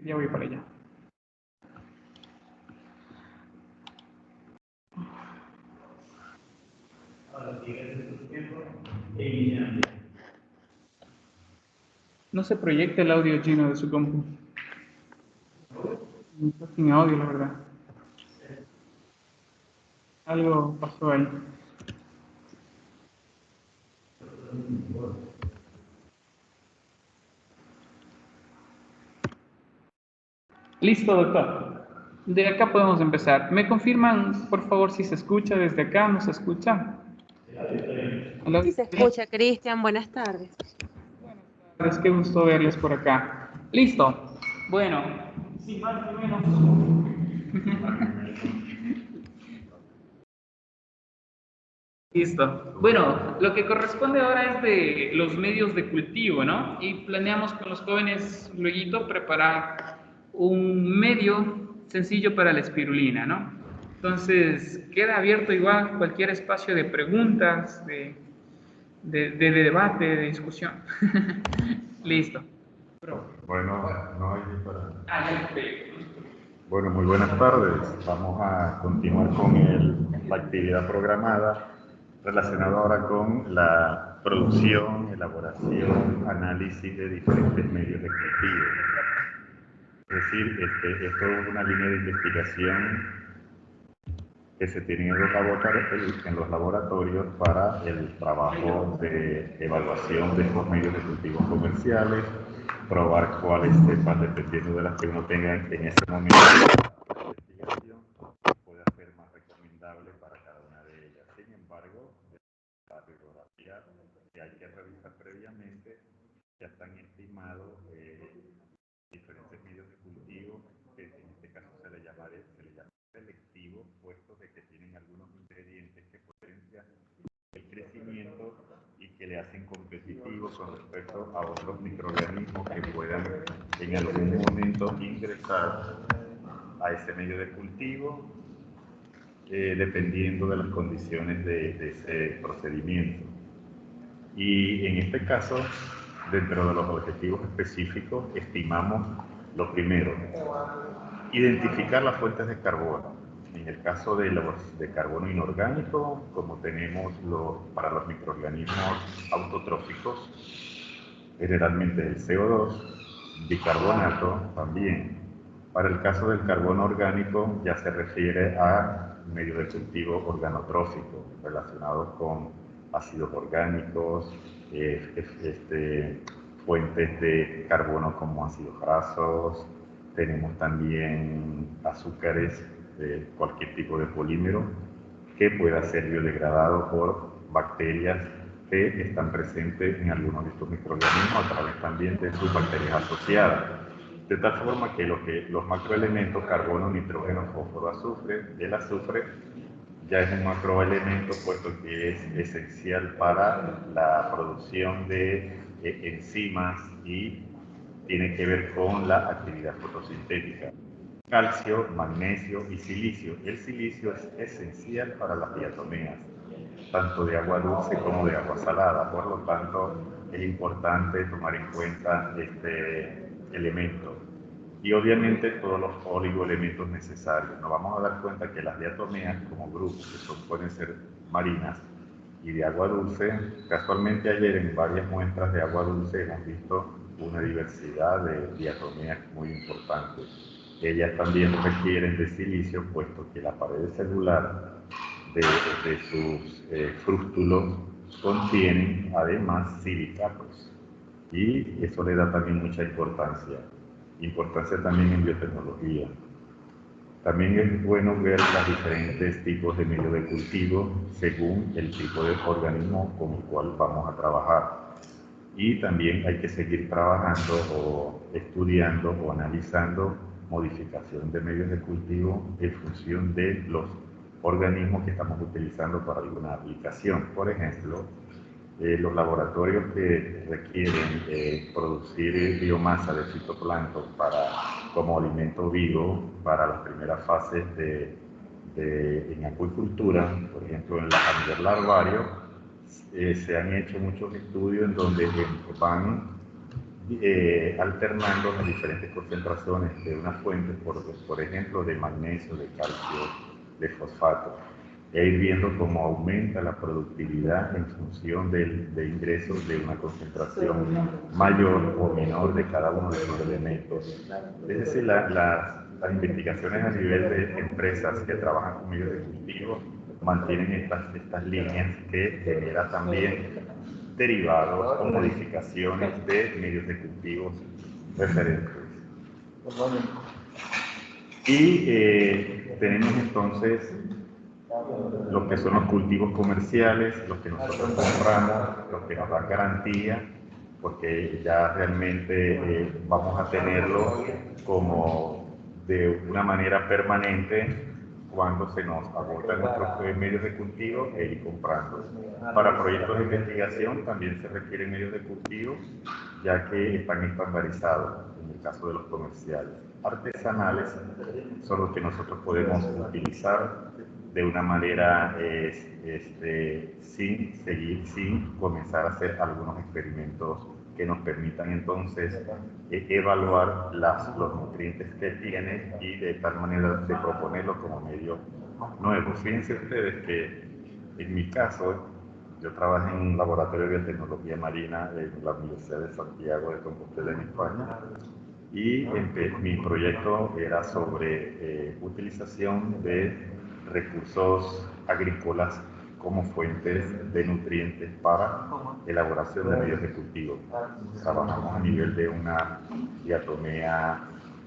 Ya voy para allá. No se proyecta el audio chino de su compu. Está sin audio, la verdad. Algo pasó ahí. Listo, doctor. De acá podemos empezar. ¿Me confirman, por favor, si se escucha desde acá? ¿No se escucha? Hola. Sí se escucha, Cristian. Buenas tardes. Es que gusto verles por acá. Listo. Bueno, sin más ni menos. Listo. Bueno, lo que corresponde ahora es de los medios de cultivo, ¿no? Y planeamos con los jóvenes luego preparar un medio sencillo para la espirulina, ¿no? Entonces, queda abierto igual cualquier espacio de preguntas, de debate, de discusión. Listo. Bueno, no hay para... Ah, ya. Bueno, muy buenas tardes. Vamos a continuar con la actividad programada relacionada ahora con la producción, elaboración, análisis de diferentes medios de cultivo. Es decir, esto es una línea de investigación que se tiene en los laboratorios para el trabajo de evaluación de estos medios de cultivo comerciales, probar cuáles cepas, dependiendo de las que uno tenga en ese momento de investigación, pueda ser más recomendable para cada una de ellas. Sin embargo, la bibliografía que hay que revisar previamente, ya están estimados diferentes medios de cultivo, que en este caso se le llama selectivo, puesto de que tienen algunos ingredientes que potencian el crecimiento y que le hacen competitivo con respecto a otros microorganismos que puedan en algún momento ingresar a ese medio de cultivo, dependiendo de las condiciones de ese procedimiento. Y en este caso, dentro de los objetivos específicos, estimamos lo primero, identificar las fuentes de carbono. En el caso de carbono inorgánico, como tenemos para los microorganismos autotróficos, generalmente el CO2, bicarbonato también. Para el caso del carbono orgánico ya se refiere a medios de cultivo organotróficos relacionados con ácidos orgánicos, fuentes de carbono como ácidos grasos. Tenemos también azúcares de cualquier tipo de polímero que pueda ser biodegradado por bacterias que están presentes en algunos de estos microorganismos a través también de sus bacterias asociadas. De tal forma que los macroelementos carbono, nitrógeno, fósforo, azufre, el azufre ya es un macroelemento puesto que es esencial para la producción de enzimas y tiene que ver con la actividad fotosintética. Calcio, magnesio y silicio. El silicio es esencial para las diatomeas, tanto de agua dulce como de agua salada. Por lo tanto, es importante tomar en cuenta este elemento. Y obviamente todos los oligoelementos necesarios. Nos vamos a dar cuenta que las diatomeas como grupos, que pueden ser marinas y de agua dulce, casualmente ayer en varias muestras de agua dulce hemos visto una diversidad de diatomeas muy importante. Ellas también requieren de silicio, puesto que la pared celular de sus frústulos contienen además silicatos. Y eso le da también mucha importancia. Importancia también en biotecnología. También es bueno ver los diferentes tipos de medio de cultivo según el tipo de organismo con el cual vamos a trabajar. Y también hay que seguir trabajando o estudiando o analizando modificación de medios de cultivo en función de los organismos que estamos utilizando para alguna aplicación. Por ejemplo, los laboratorios que requieren producir biomasa de fitoplancton como alimento vivo para las primeras fases en acuicultura, por ejemplo en a nivel larvario, se han hecho muchos estudios en donde van alternando las diferentes concentraciones de una fuente, por ejemplo, de magnesio, de calcio, de fosfato, e ir viendo cómo aumenta la productividad en función de ingresos de una concentración mayor o menor de cada uno de esos elementos. Es decir, las investigaciones a nivel de empresas que trabajan con medios de cultivo mantienen estas líneas que generan también derivados o modificaciones de medios de cultivos referentes. Y tenemos entonces lo que son los cultivos comerciales, los que nosotros compramos, los que nos dan garantía, porque ya realmente vamos a tenerlo como de una manera permanente cuando se nos agotan nuestros medios de cultivo e ir comprando. Para proyectos de investigación también se requieren medios de cultivo, ya que están estandarizados en el caso de los comerciales. Artesanales son los que nosotros podemos utilizar de una manera sin comenzar a hacer algunos experimentos que nos permitan entonces evaluar los nutrientes que tiene y de tal manera de proponerlo como medio nuevo. Fíjense ustedes que en mi caso, yo trabajé en un laboratorio de biotecnología marina en la Universidad de Santiago de Compostela en España, y mi proyecto era sobre utilización de recursos agrícolas como fuentes de nutrientes para elaboración de medios de cultivo. Trabajamos a nivel de una diatomea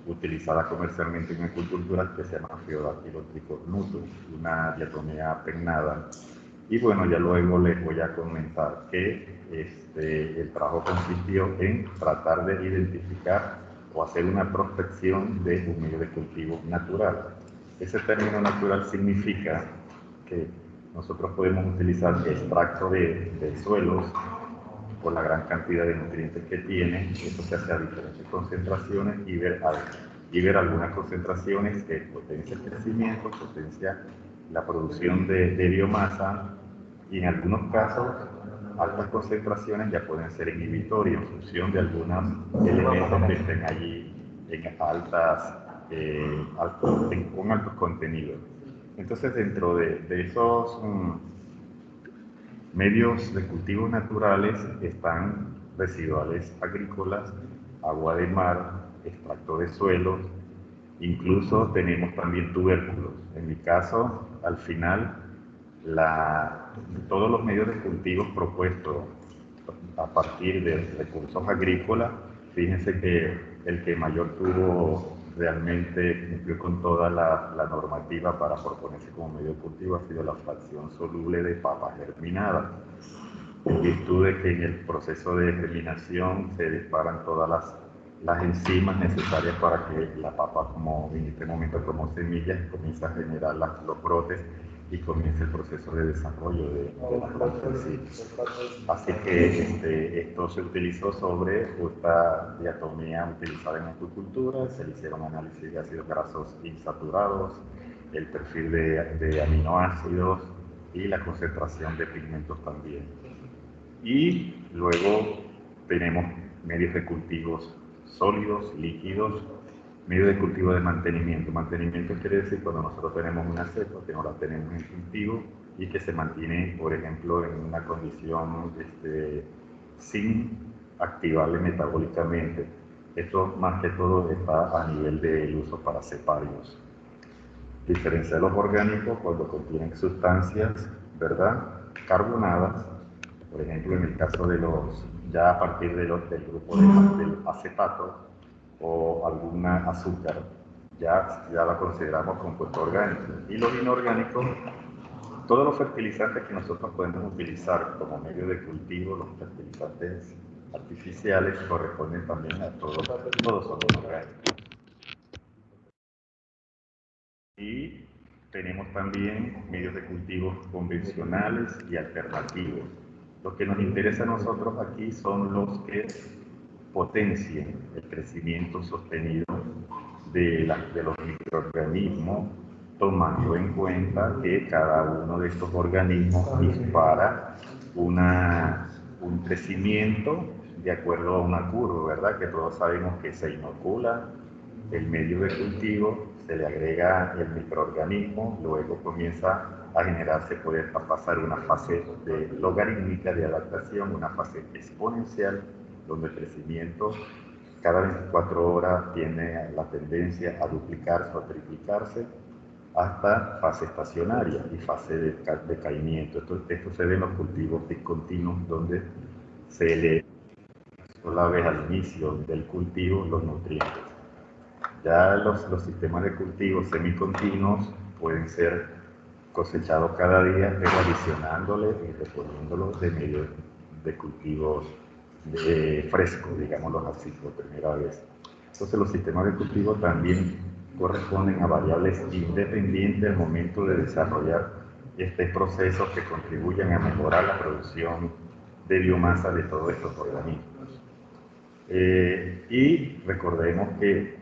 utilizada comercialmente en agricultura que se llama Pheodactylos tricornutus, una diatomea pennada. Y bueno, ya luego les voy a comentar que el trabajo consistió en tratar de identificar o hacer una prospección de un medio de cultivo natural. Ese término natural significa que nosotros podemos utilizar extracto de suelos por la gran cantidad de nutrientes que tiene. Eso se hace a diferentes concentraciones y ver algunas concentraciones que potencia el crecimiento, potencia la producción de biomasa, y en algunos casos altas concentraciones ya pueden ser inhibitorios en función de algunos elementos que estén allí con altos contenidos. Entonces, dentro de esos medios de cultivo naturales están residuales agrícolas, agua de mar, extracto de suelos, incluso tenemos también tubérculos. En mi caso, al final, todos los medios de cultivo propuestos a partir de recursos agrícolas, fíjense que el que mayor tuvo realmente cumplió con toda la normativa para proponerse como medio de cultivo ha sido la fracción soluble de papa germinada, en virtud de que en el proceso de germinación se disparan todas las enzimas necesarias para que la papa, como en este momento como semillas, comience a generar los brotes y comience el proceso de desarrollo de la planta en sí. Así que esto se utilizó sobre esta diatomea utilizada en acuicultura, se le hicieron análisis de ácidos grasos insaturados, el perfil de aminoácidos y la concentración de pigmentos también. Y luego tenemos medios de cultivos sólidos, líquidos, medio de cultivo de mantenimiento. Mantenimiento quiere decir cuando nosotros tenemos una cepa que no la tenemos en cultivo y que se mantiene, por ejemplo, en una condición sin activarle metabólicamente. Esto más que todo está a nivel del uso para ceparios. Diferencia de los orgánicos cuando contienen sustancias, ¿verdad?, carbonadas, por ejemplo, en el caso de ya a partir del grupo del acetato o alguna azúcar, ya la consideramos compuesto orgánico. Y los inorgánicos, todos los fertilizantes que nosotros podemos utilizar como medio de cultivo, los fertilizantes artificiales, corresponden también a todos son inorgánicos. Y tenemos también medios de cultivo convencionales y alternativos. Lo que nos interesa a nosotros aquí son los que potencien el crecimiento sostenido de los microorganismos, tomando en cuenta que cada uno de estos organismos dispara un crecimiento de acuerdo a una curva, ¿verdad? Que todos sabemos que se inocula el medio de cultivo, se le agrega el microorganismo, luego comienza a generarse, puede pasar una fase de logarítmica de adaptación, una fase exponencial, donde el crecimiento cada 24 horas tiene la tendencia a duplicarse o a triplicarse, hasta fase estacionaria y fase de decaimiento. Esto se ve en los cultivos discontinuos, donde se le sola vez al inicio del cultivo los nutrientes. Ya los sistemas de cultivo semicontinuos pueden ser cosechados cada día, pero adicionándole y reponiéndolo de medio de cultivos frescos, digámoslo así, por primera vez. Entonces los sistemas de cultivo también corresponden a variables independientes al momento de desarrollar este proceso que contribuyen a mejorar la producción de biomasa de todos estos organismos. Y recordemos que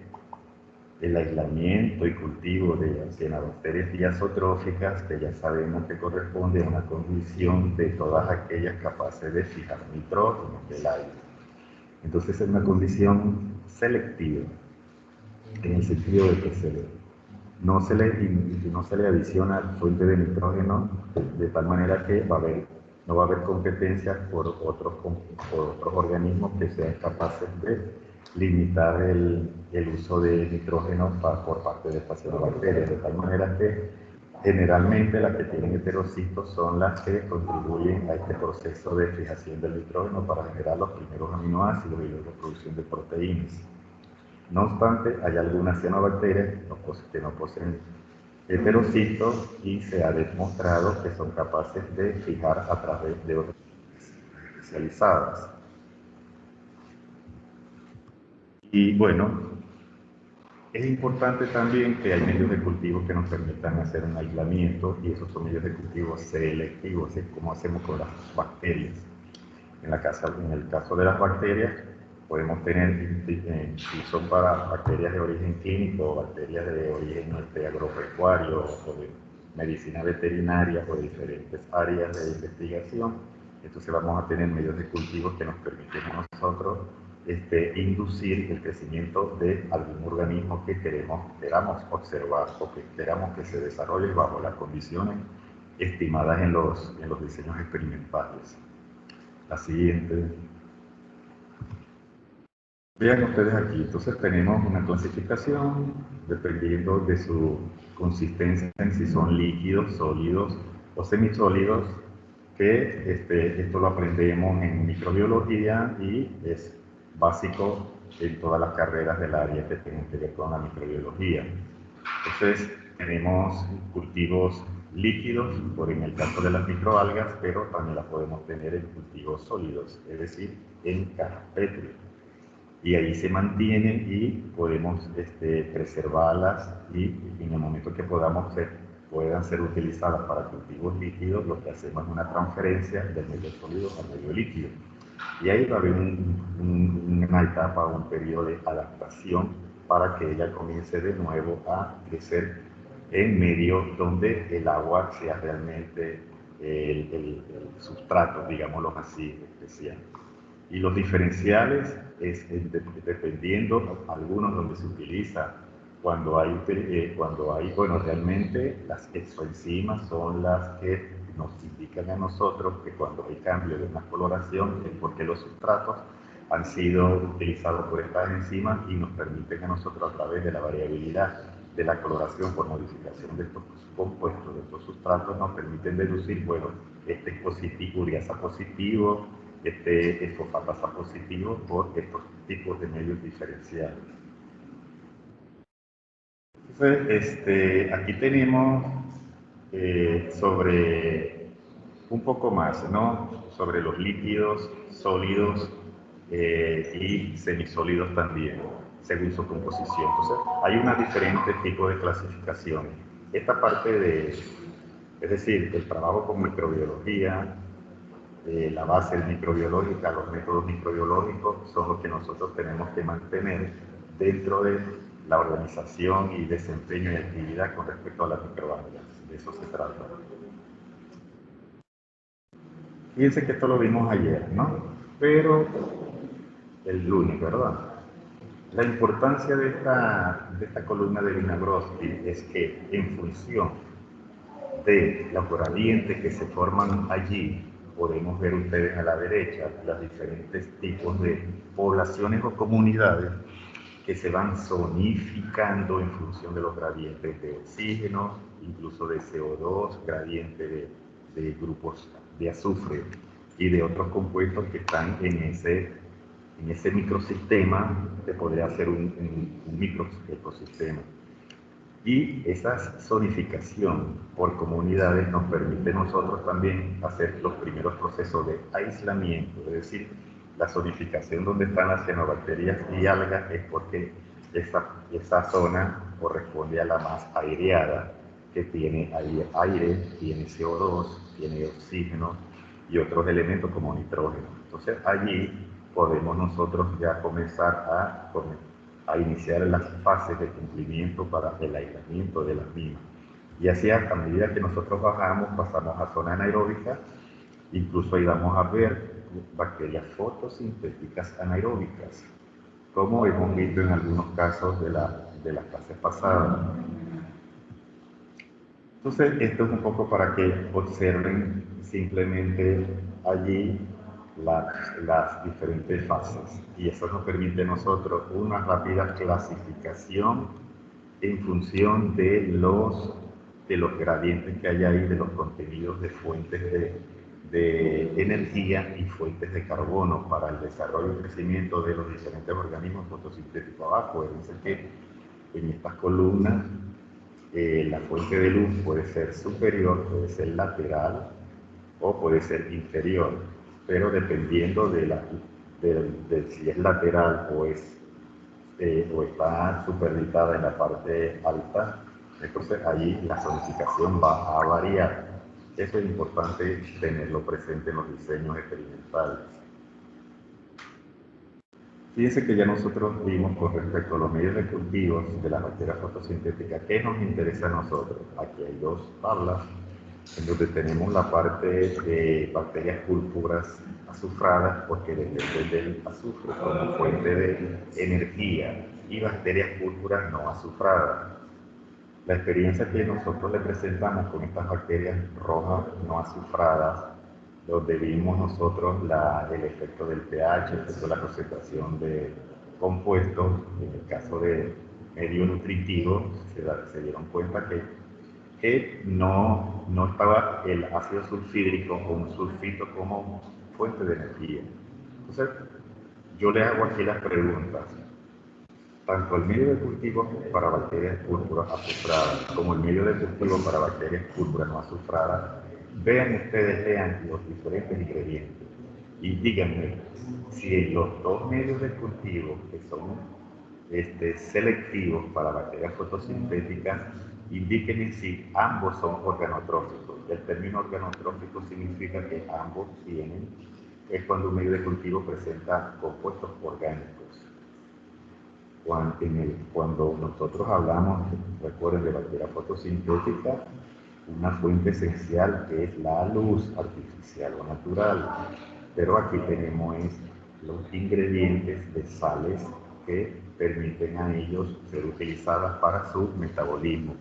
el aislamiento y cultivo de cianobacterias diazotróficas, que ya sabemos que corresponde a una condición de todas aquellas capaces de fijar nitrógeno del aire. Entonces es una condición selectiva, en el sentido de que no se le adiciona fuente de nitrógeno de tal manera que no va a haber competencia por otros organismos que sean capaces de limitar el uso de nitrógeno por parte de estas cianobacterias, de tal manera que generalmente las que tienen heterocitos son las que contribuyen a este proceso de fijación del nitrógeno para generar los primeros aminoácidos y luego producción de proteínas. No obstante, hay algunas cianobacterias que no poseen heterocitos y se ha demostrado que son capaces de fijar a través de otras especializadas. Y bueno, es importante también que hay medios de cultivo que nos permitan hacer un aislamiento, y esos son medios de cultivo selectivos, es como hacemos con las bacterias. En el caso de las bacterias, podemos tener, si son para bacterias de origen clínico o bacterias de origen agropecuario o de medicina veterinaria o de diferentes áreas de investigación, entonces vamos a tener medios de cultivo que nos permiten a nosotros inducir el crecimiento de algún organismo que queramos observar o que queramos que se desarrolle bajo las condiciones estimadas en los diseños experimentales. La siguiente. Vean ustedes aquí, entonces tenemos una clasificación dependiendo de su consistencia, en si son líquidos, sólidos o semisólidos, que esto lo aprendemos en microbiología y es básico en todas las carreras del área que tienen que ver con la microbiología. Entonces tenemos cultivos líquidos, por en el caso de las microalgas, pero también las podemos tener en cultivos sólidos, es decir, en cajas Petri. Y ahí se mantienen y podemos preservarlas, y en el momento que puedan ser utilizadas para cultivos líquidos, lo que hacemos es una transferencia del medio sólido al medio líquido. Y ahí va a haber una etapa, un periodo de adaptación para que ella comience de nuevo a crecer en medio donde el agua sea realmente el sustrato, digámoslo así, especial. Y los diferenciales es dependiendo, algunos donde se utiliza cuando hay, bueno, realmente las exoenzimas son las que nos indican a nosotros que cuando hay cambio de una coloración es porque los sustratos han sido utilizados por estas enzimas y nos permiten a nosotros, a través de la variabilidad de la coloración por modificación de estos compuestos, de estos sustratos, nos permiten deducir, bueno, este es positivo, uriasa positivo, este es fosfatasa positivo por estos tipos de medios diferenciales. Entonces, aquí tenemos sobre un poco más, ¿no? Sobre los líquidos, sólidos y semisólidos también, según su composición. Entonces, hay unos diferentes tipos de clasificaciones. Esta parte es decir, el trabajo con microbiología, la base microbiológica, los métodos microbiológicos son los que nosotros tenemos que mantener dentro de la organización y desempeño y actividad con respecto a las microalgas. De eso se trata. Fíjense que esto lo vimos ayer, ¿no? Pero el lunes, ¿verdad? La importancia de esta columna de Vinagrosky es que en función de los gradientes que se forman allí, podemos ver ustedes a la derecha los diferentes tipos de poblaciones o comunidades que se van zonificando en función de los gradientes de oxígeno, incluso de CO2, gradiente de grupos de azufre y de otros compuestos que están en ese microsistema, que podría ser un microecosistema. Y esa zonificación por comunidades nos permite nosotros también hacer los primeros procesos de aislamiento, es decir, la zonificación donde están las cianobacterias y algas es porque esa zona corresponde a la más aireada, que tiene aire, tiene CO2, tiene oxígeno y otros elementos como nitrógeno. Entonces allí podemos nosotros ya comenzar a iniciar las fases de cumplimiento para el aislamiento de las mismas. Y así a medida que nosotros bajamos, pasamos a zona anaeróbica, incluso ahí vamos a ver bacterias fotosintéticas anaeróbicas, como hemos visto en algunos casos de las clases pasadas. Entonces, esto es un poco para que observen simplemente allí las diferentes fases. Y eso nos permite a nosotros una rápida clasificación en función de los gradientes que hay ahí, de los contenidos de fuentes de energía y fuentes de carbono para el desarrollo y crecimiento de los diferentes organismos fotosintéticos abajo. Es decir, que en estas columnas la fuente de luz puede ser superior, puede ser lateral o puede ser inferior, pero dependiendo de si es lateral o está supeditada en la parte alta, entonces ahí la zonificación va a variar. Eso es importante tenerlo presente en los diseños experimentales. Fíjense que ya nosotros vimos con respecto a los medios de cultivos de las bacterias fotosintéticas, ¿qué nos interesa a nosotros? Aquí hay dos tablas en donde tenemos la parte de bacterias púrpuras azufradas, porque dependen del azufre como fuente de energía, y bacterias púrpuras no azufradas. La experiencia que nosotros le presentamos con estas bacterias rojas no azufradas, donde vimos nosotros el efecto del pH, el efecto de la concentración de compuestos, en el caso de medio nutritivo, se dieron cuenta que no estaba el ácido sulfídrico o un sulfito como fuente de energía. Entonces, yo le hago aquí las preguntas. Tanto el medio de cultivo para bacterias púrpuras azufradas como el medio de cultivo para bacterias púrpuras no azufradas, lean los diferentes ingredientes y díganme si en los dos medios de cultivo que son selectivos para bacterias fotosintéticas, indíquenme si ambos son organotróficos. El término organotrófico significa que ambos es cuando un medio de cultivo presenta compuestos orgánicos. Cuando nosotros hablamos, recuerden, de bacteria fotosintética, una fuente esencial que es la luz artificial o natural, pero aquí tenemos los ingredientes de sales que permiten a ellos ser utilizadas para su metabolismo.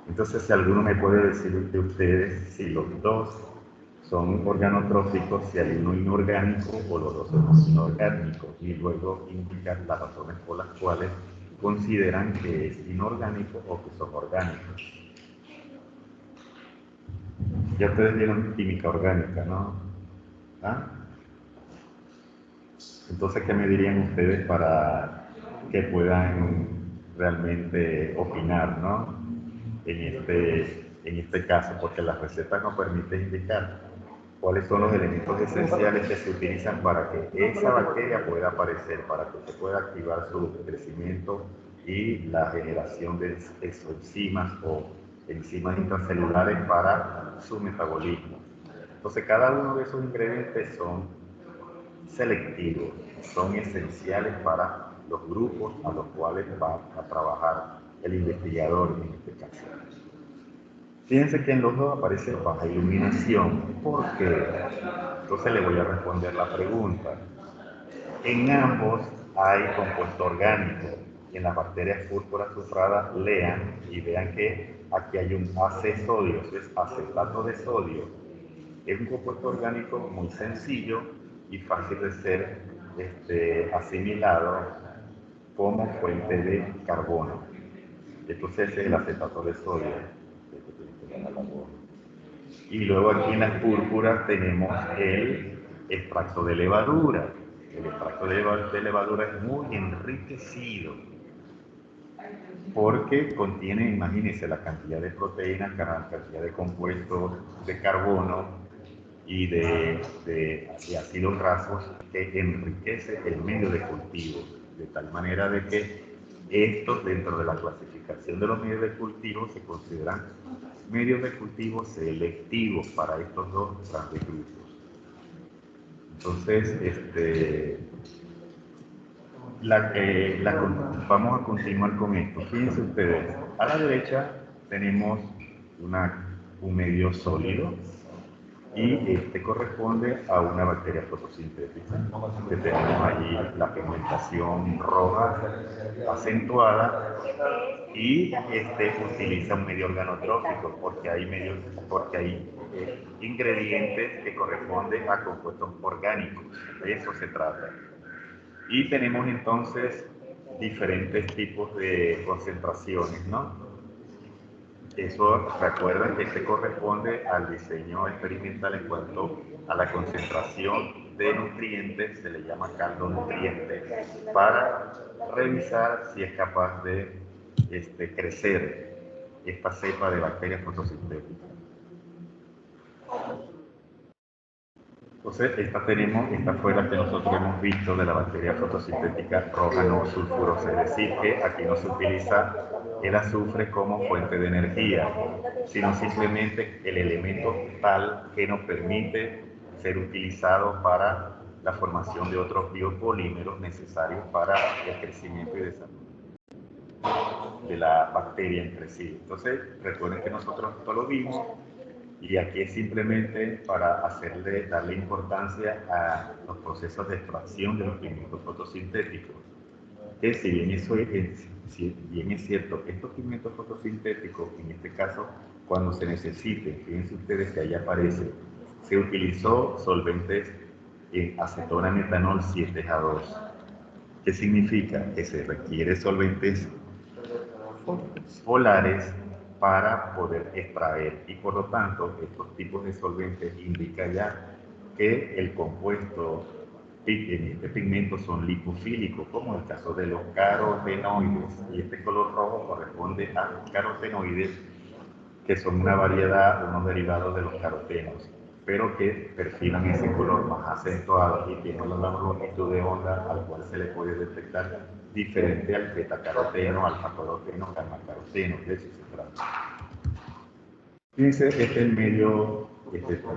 Entonces, si alguno me puede decir de ustedes si los dos son organotróficos, si hay uno inorgánico o los dos son inorgánicos, y luego indicar las razones por las cuales consideran que es inorgánico o que son orgánicos. Ya ustedes vieron química orgánica, ¿no? ¿Ah? Entonces, ¿qué me dirían ustedes para que puedan realmente opinar, ¿no? En este caso, porque la receta nos permite indicar cuáles son los elementos esenciales que se utilizan para que esa bacteria pueda aparecer, para que se pueda activar su crecimiento y la generación de exoenzimas o enzimas intracelulares para su metabolismo. Entonces, cada uno de esos ingredientes son selectivos, son esenciales para los grupos a los cuales va a trabajar el investigador en este caso. Fíjense que en los dos aparece baja iluminación. ¿Por qué? Entonces le voy a responder la pregunta. En ambos hay compuesto orgánico. En las bacterias púrpura azufrada lean y vean que aquí hay un acesodio, eso es acetato de sodio. Es un compuesto orgánico muy sencillo y fácil de ser asimilado como fuente de carbono. Entonces ese es el acetato de sodio. Y luego aquí en las púrpuras tenemos el extracto de levadura. El extracto de levadura es muy enriquecido porque contiene, imagínense, la cantidad de proteínas, la cantidad de compuestos de carbono y de ácidos grasos que enriquece el medio de cultivo, de tal manera de que estos, dentro de la clasificación de los medios de cultivo, se consideran medios de cultivo selectivos para estos dos grandes grupos. Entonces, vamos a continuar con esto. Fíjense ustedes, a la derecha tenemos un medio sólido y este corresponde a una bacteria fotosintética, que tenemos allí la pigmentación roja acentuada y utiliza un medio organotrófico porque hay ingredientes que corresponden a compuestos orgánicos, de eso se trata. Y tenemos entonces diferentes tipos de concentraciones, ¿no? Eso, recuerden que este corresponde al diseño experimental en cuanto a la concentración de nutrientes, se le llama caldo nutriente, para revisar si es capaz de crecer esta cepa de bacterias fotosintéticas. Entonces, esta fue la que nosotros hemos visto de la bacteria fotosintética roja no sulfurosa, es decir, que aquí no se utiliza el azufre como fuente de energía, sino simplemente el elemento tal que nos permite ser utilizado para la formación de otros biopolímeros necesarios para el crecimiento y desarrollo de la bacteria entre sí. Entonces, recuerden que nosotros esto lo vimos. Y aquí es simplemente para darle importancia a los procesos de extracción de los pigmentos fotosintéticos. Que si bien es cierto, estos pigmentos fotosintéticos, en este caso, cuando se necesiten, fíjense ustedes que ahí aparece, se utilizó solventes en acetona metanol 7H2. ¿Qué significa? Que se requiere solventes polares para poder extraer, y por lo tanto estos tipos de solventes indican ya que el compuesto en este pigmento son lipofílicos, como el caso de los carotenoides, y este color rojo corresponde a carotenoides, que son una variedad, unos derivados de los carotenos, pero que perfilan ese color más acentuado y tienen una longitud de onda al cual se le puede detectar diferente al betacaroteno, alfa-caroteno, gamma-caroteno, de eso se trata. Fíjense, este es el medio,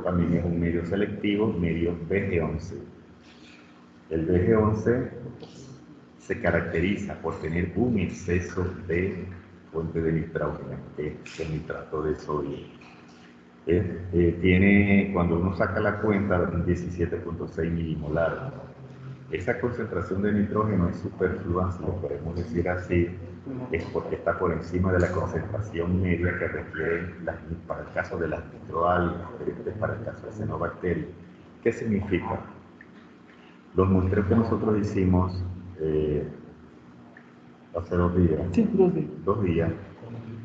también es un medio selectivo, medio BG11. El BG11 se caracteriza por tener un exceso de fuente de nitrógeno, que es el nitrato de sodio. Tiene, cuando uno saca la cuenta, 17.6 milimolar. Esa concentración de nitrógeno es superflua, si lo podemos decir así, es porque está por encima de la concentración media que requieren para el caso de las microalgas, para el caso de cianobacterias. ¿Qué significa? Los muestreos que nosotros hicimos hace 2 días, Sí, 2 días. 2 días,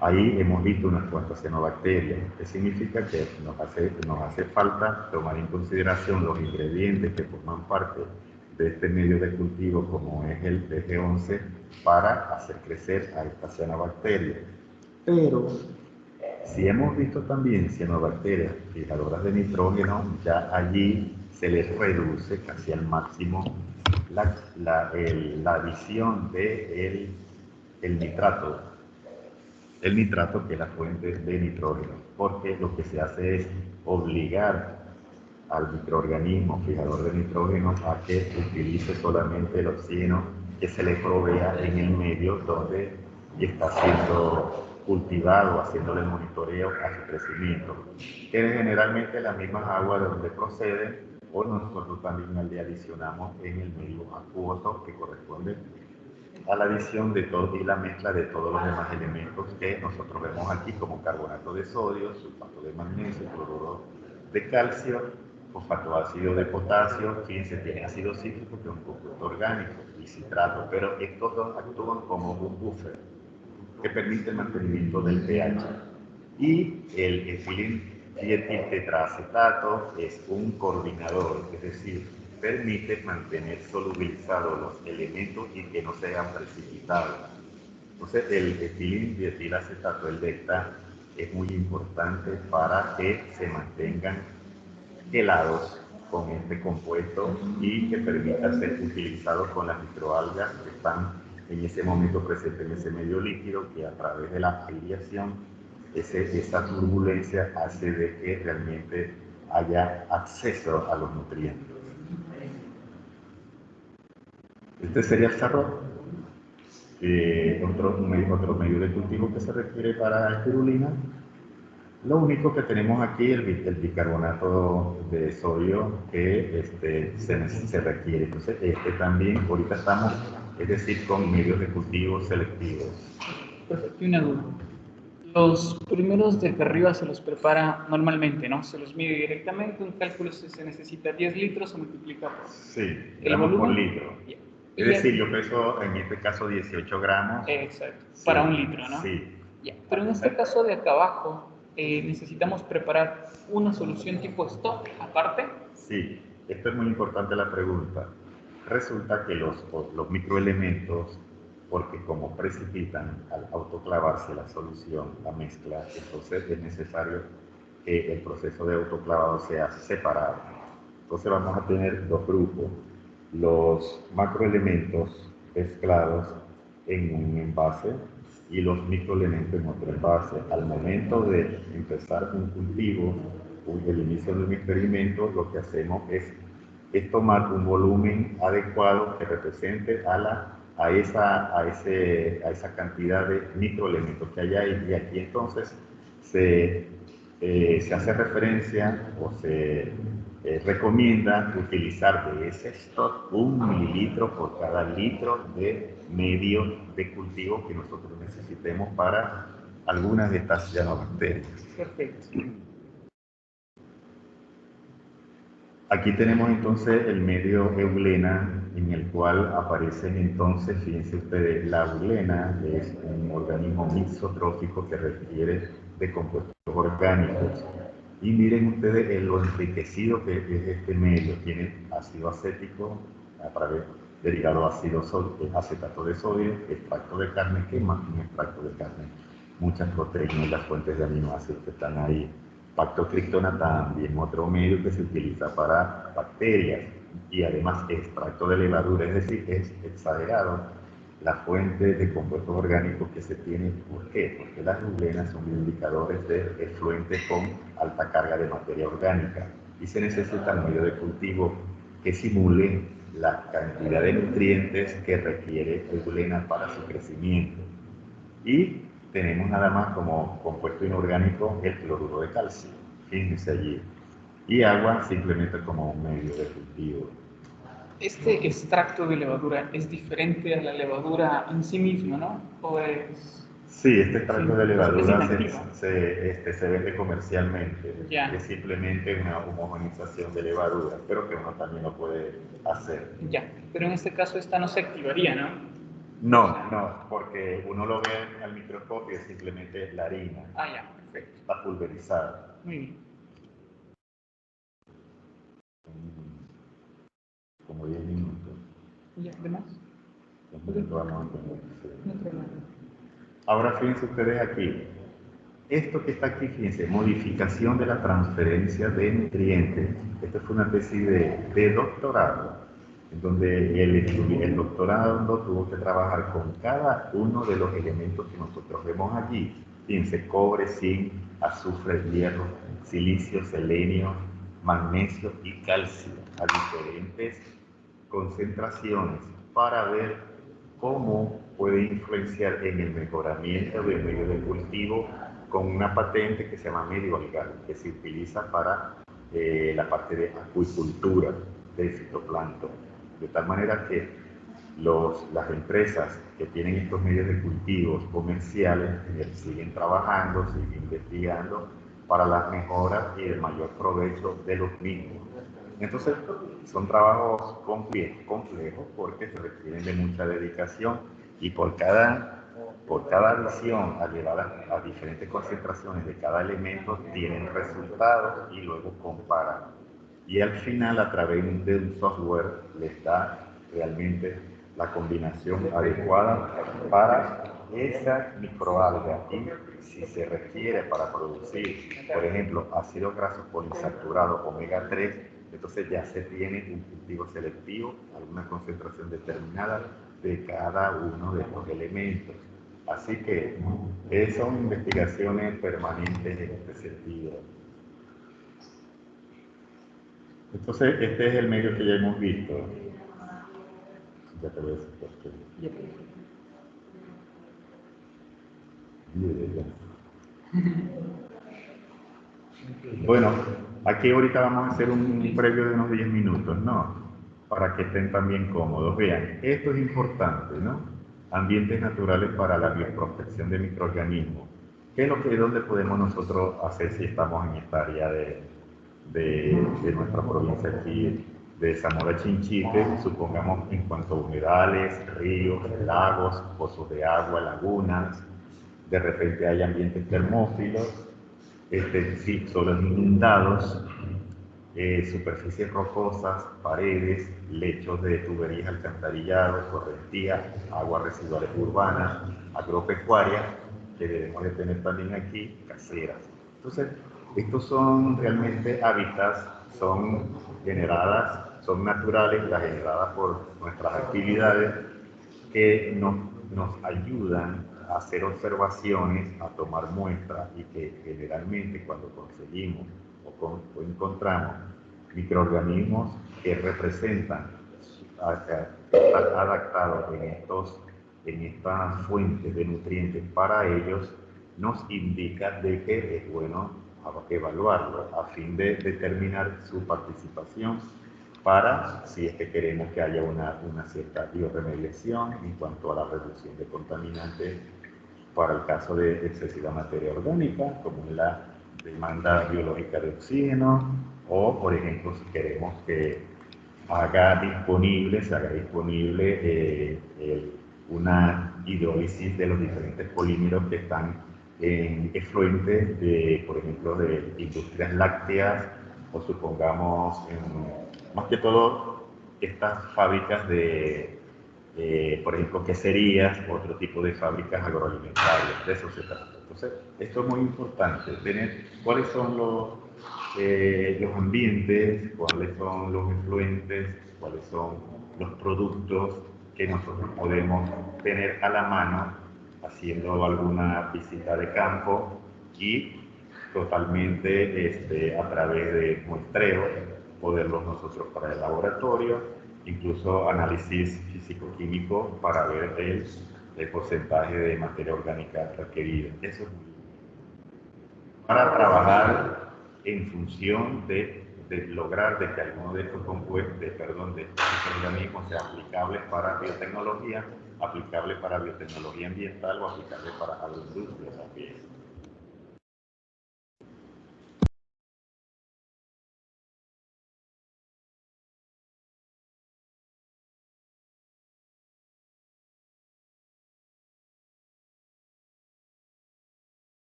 ahí hemos visto unas cuantas cianobacterias. ¿Qué significa? Que nos hace falta tomar en consideración los ingredientes que forman parte de este medio de cultivo, como es el BG11, para hacer crecer a esta cianobacteria. Pero si hemos visto también cianobacterias fijadoras de nitrógeno, ya allí se les reduce casi al máximo la adición del nitrato. El nitrato, que es la fuente de nitrógeno, porque lo que se hace es obligar al microorganismo fijador de nitrógeno a que utilice solamente el oxígeno que se le provea en el medio donde está siendo cultivado, haciéndole monitoreo a su crecimiento, que es generalmente las mismas aguas de donde proceden o nosotros también le adicionamos en el medio acuoso que corresponde a la adición de todo y la mezcla de todos los demás elementos que nosotros vemos aquí, como carbonato de sodio, sulfato de magnesio, cloruro de calcio, fosfato ácido de potasio. Fíjense, tiene ácido cítrico, que es un compuesto orgánico, y citrato, pero estos dos actúan como un buffer que permite el mantenimiento del pH. Y el etilenglicitetracetato es un coordinador, es decir, permite mantener solubilizados los elementos y que no sean precipitados. Entonces, el etilenglicetacetato, el delta, es muy importante para que se mantengan helados con este compuesto y que permita ser utilizado con las microalgas que están en ese momento presentes en ese medio líquido, que a través de la aireación, esa turbulencia hace de que realmente haya acceso a los nutrientes. Este sería el sarro. Otro medio de cultivo que se requiere para espirulina. Lo único que tenemos aquí es el bicarbonato de sodio que se requiere. Entonces, también ahorita estamos, es decir, con medios de cultivo selectivos. Perfecto, y una duda. Los primeros desde arriba se los prepara normalmente, ¿no? Se los mide directamente, un cálculo si se necesita 10 litros, se multiplica por Sí, el gramos por volumen. litro. Es decir, yo peso en este caso 18 gramos. Exacto, Sí, para un litro, ¿no? Sí. Ya. Pero en este caso de acá abajo, necesitamos preparar una solución tipo stock aparte. Sí, esto es muy importante la pregunta. Resulta que los microelementos, porque como precipitan al autoclavarse la solución, la mezcla, entonces es necesario que el proceso de autoclavado sea separado. Entonces vamos a tener dos grupos, los macroelementos mezclados en un envase y los microelementos en otro envase. Al momento de empezar un cultivo, el inicio de un experimento, lo que hacemos es tomar un volumen adecuado que represente a esa cantidad de microelementos que hay ahí. Y aquí entonces se hace referencia o se recomienda utilizar de ese stock 1 mililitro por cada litro de medio de cultivo que nosotros necesitemos para algunas de estas cianobacterias. Perfecto. Aquí tenemos entonces el medio eulena, en el cual aparecen entonces, fíjense ustedes, la eulena es un organismo mixotrófico que requiere de compuestos orgánicos. Y miren ustedes lo enriquecido que es este medio. Tiene ácido acético, a través derivado acetato de sodio, extracto de carne, que más un extracto de carne, muchas proteínas, las fuentes de aminoácidos que están ahí. Pactocristona también, otro medio que se utiliza para bacterias, y además extracto de levadura, es decir, es exagerado la fuente de compuestos orgánicos que se tiene. ¿Por qué? Porque las eulenas son indicadores de efluentes con alta carga de materia orgánica y se necesita un medio de cultivo que simule la cantidad de nutrientes que requiere eulena para su crecimiento. Y tenemos nada más como compuesto inorgánico el cloruro de calcio, fíjense allí, y agua simplemente como un medio de cultivo. Este extracto de levadura es diferente a la levadura en sí misma, ¿no? ¿O es...? Sí, este extracto de levadura es se vende comercialmente. Ya. Es simplemente una homogenización de levadura, pero que uno también lo puede hacer. Ya, pero en este caso esta no se activaría, ¿no? No, porque uno lo ve al microscopio, es simplemente la harina. Ah, ya, perfecto. Está pulverizada. Muy bien. Como 10 minutos. ¿Y además? 10 minutos vamos a tener. No hay problema. Ahora fíjense ustedes aquí. Esto que está aquí, fíjense, modificación de la transferencia de nutrientes. Esta fue una tesis de doctorado, en donde el doctorado tuvo que trabajar con cada uno de los elementos que nosotros vemos allí. Fíjense, cobre, zinc, azufre, hierro, silicio, selenio, magnesio y calcio, a diferentes concentraciones para ver cómo puede influenciar en el mejoramiento del medio de cultivo, con una patente que se llama medio algal, que se utiliza para la parte de acuicultura del fitoplancton. De tal manera que las empresas que tienen estos medios de cultivos comerciales siguen trabajando, siguen investigando para las mejoras y el mayor provecho de los mismos. Entonces, son trabajos complejos porque se requieren de mucha dedicación y por cada adición elevada a diferentes concentraciones de cada elemento tienen resultados y luego comparan. Y al final, a través de un software, les da realmente la combinación adecuada para esa microalga. Y si se requiere para producir, por ejemplo, ácidos grasos poliinsaturados omega 3, entonces ya se tiene un cultivo selectivo, alguna concentración determinada de cada uno de estos elementos. Así que son investigaciones permanentes en este sentido. Entonces, este es el medio que ya hemos visto. Ya te voy a decir por qué. Bueno, aquí ahorita vamos a hacer un previo de unos 10 minutos, ¿no? Para que estén también cómodos. Vean, esto es importante, ¿no? Ambientes naturales para la bioprospección de microorganismos. ¿Qué es dónde podemos nosotros hacer si estamos en esta área de nuestra provincia aquí de Zamora Chinchipe, supongamos en cuanto a humedales, ríos, lagos, pozos de agua, lagunas, de repente hay ambientes termófilos, sí, suelos inundados, superficies rocosas, paredes, lechos de tuberías alcantarillados, correntías, aguas residuales urbanas, agropecuarias, que debemos de tener también aquí, caseras. Entonces, estos son realmente hábitats, son naturales, las generadas por nuestras actividades, que nos ayudan a hacer observaciones, a tomar muestras y que generalmente cuando conseguimos o encontramos microorganismos que representan, están adaptados en estas fuentes de nutrientes para ellos, nos indica de que es bueno evaluarlo a fin de determinar su participación para, si es que queremos que haya una cierta bioremediación en cuanto a la reducción de contaminantes para el caso de excesiva materia orgánica, como la demanda biológica de oxígeno, o por ejemplo si queremos que se haga disponible una hidrólisis de los diferentes polímeros que están en efluentes de, por ejemplo, de industrias lácteas, o supongamos, más que todo, estas fábricas por ejemplo, queserías, otro tipo de fábricas agroalimentarias, de eso se trata. Entonces, esto es muy importante, tener cuáles son los ambientes, cuáles son los efluentes, cuáles son los productos que nosotros podemos tener a la mano haciendo alguna visita de campo y totalmente a través de muestreo, poderlos nosotros para el laboratorio, incluso análisis físico-químico para ver el porcentaje de materia orgánica requerida. Eso es muy importante. Para trabajar en función de lograr de que alguno de estos compuestos, de estos organismos sea aplicable para biotecnología, aplicable para biotecnología ambiental o aplicable para agroindustria también.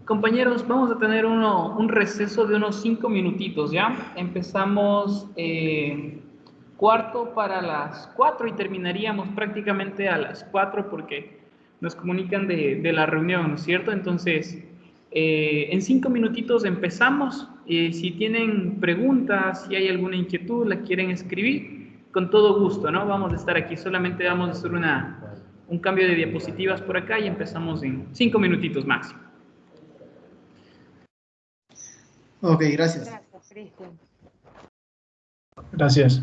Compañeros, vamos a tener un receso de unos 5 minutitos, ¿ya? Empezamos cuarto para las 4 y terminaríamos prácticamente a las 4 porque nos comunican de la reunión, ¿no es cierto? Entonces, en 5 minutitos empezamos. Si tienen preguntas, si hay alguna inquietud, la quieren escribir, con todo gusto, ¿no? Vamos a estar aquí, solamente vamos a hacer un cambio de diapositivas por acá y empezamos en 5 minutitos máximo. Ok, gracias. Gracias, Cristian. Gracias.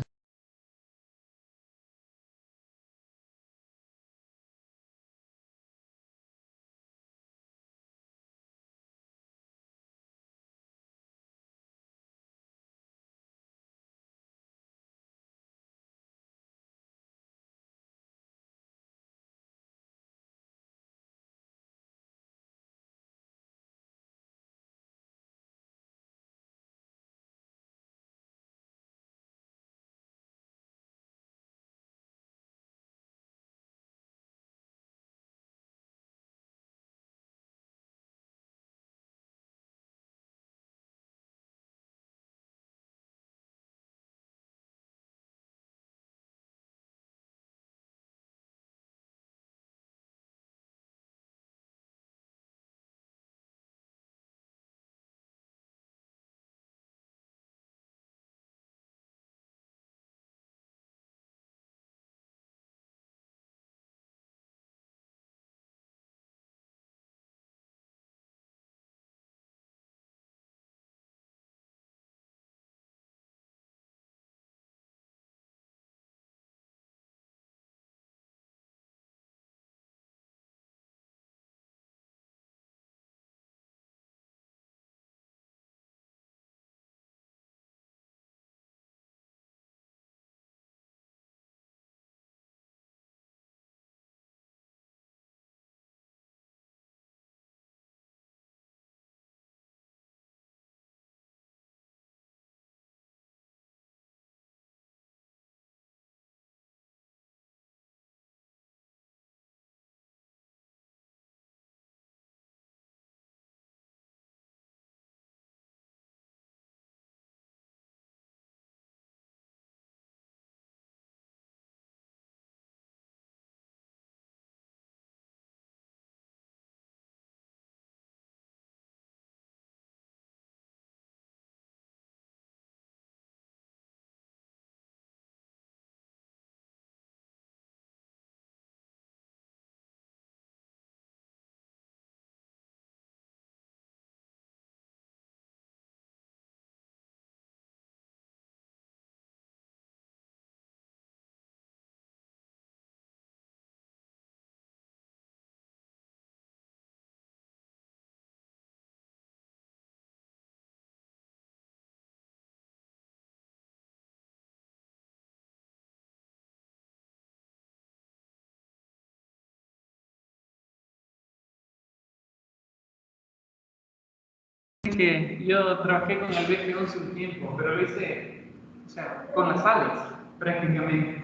que yo trabajé con el BG11 un tiempo, pero lo hice, o sea, con las sales, prácticamente.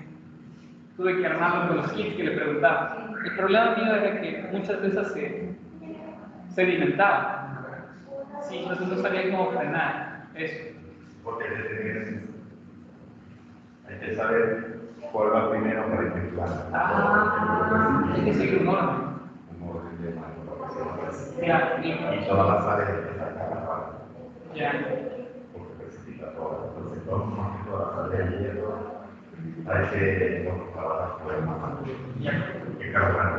Tuve que armarlo con los kits que le preguntaba. El problema mío era que muchas veces se sedimentaba. Sí, entonces no sabía cómo frenar eso. Porque hay que saber cuál va primero para ir mezclando. Hay que seguir un orden. Un orden de manipulación. Ya, Y todas las áreas hay que sacar ya. porque precipita todo. Entonces, todas las áreas de hierro hay que trabajar por el mapa. Que cargar.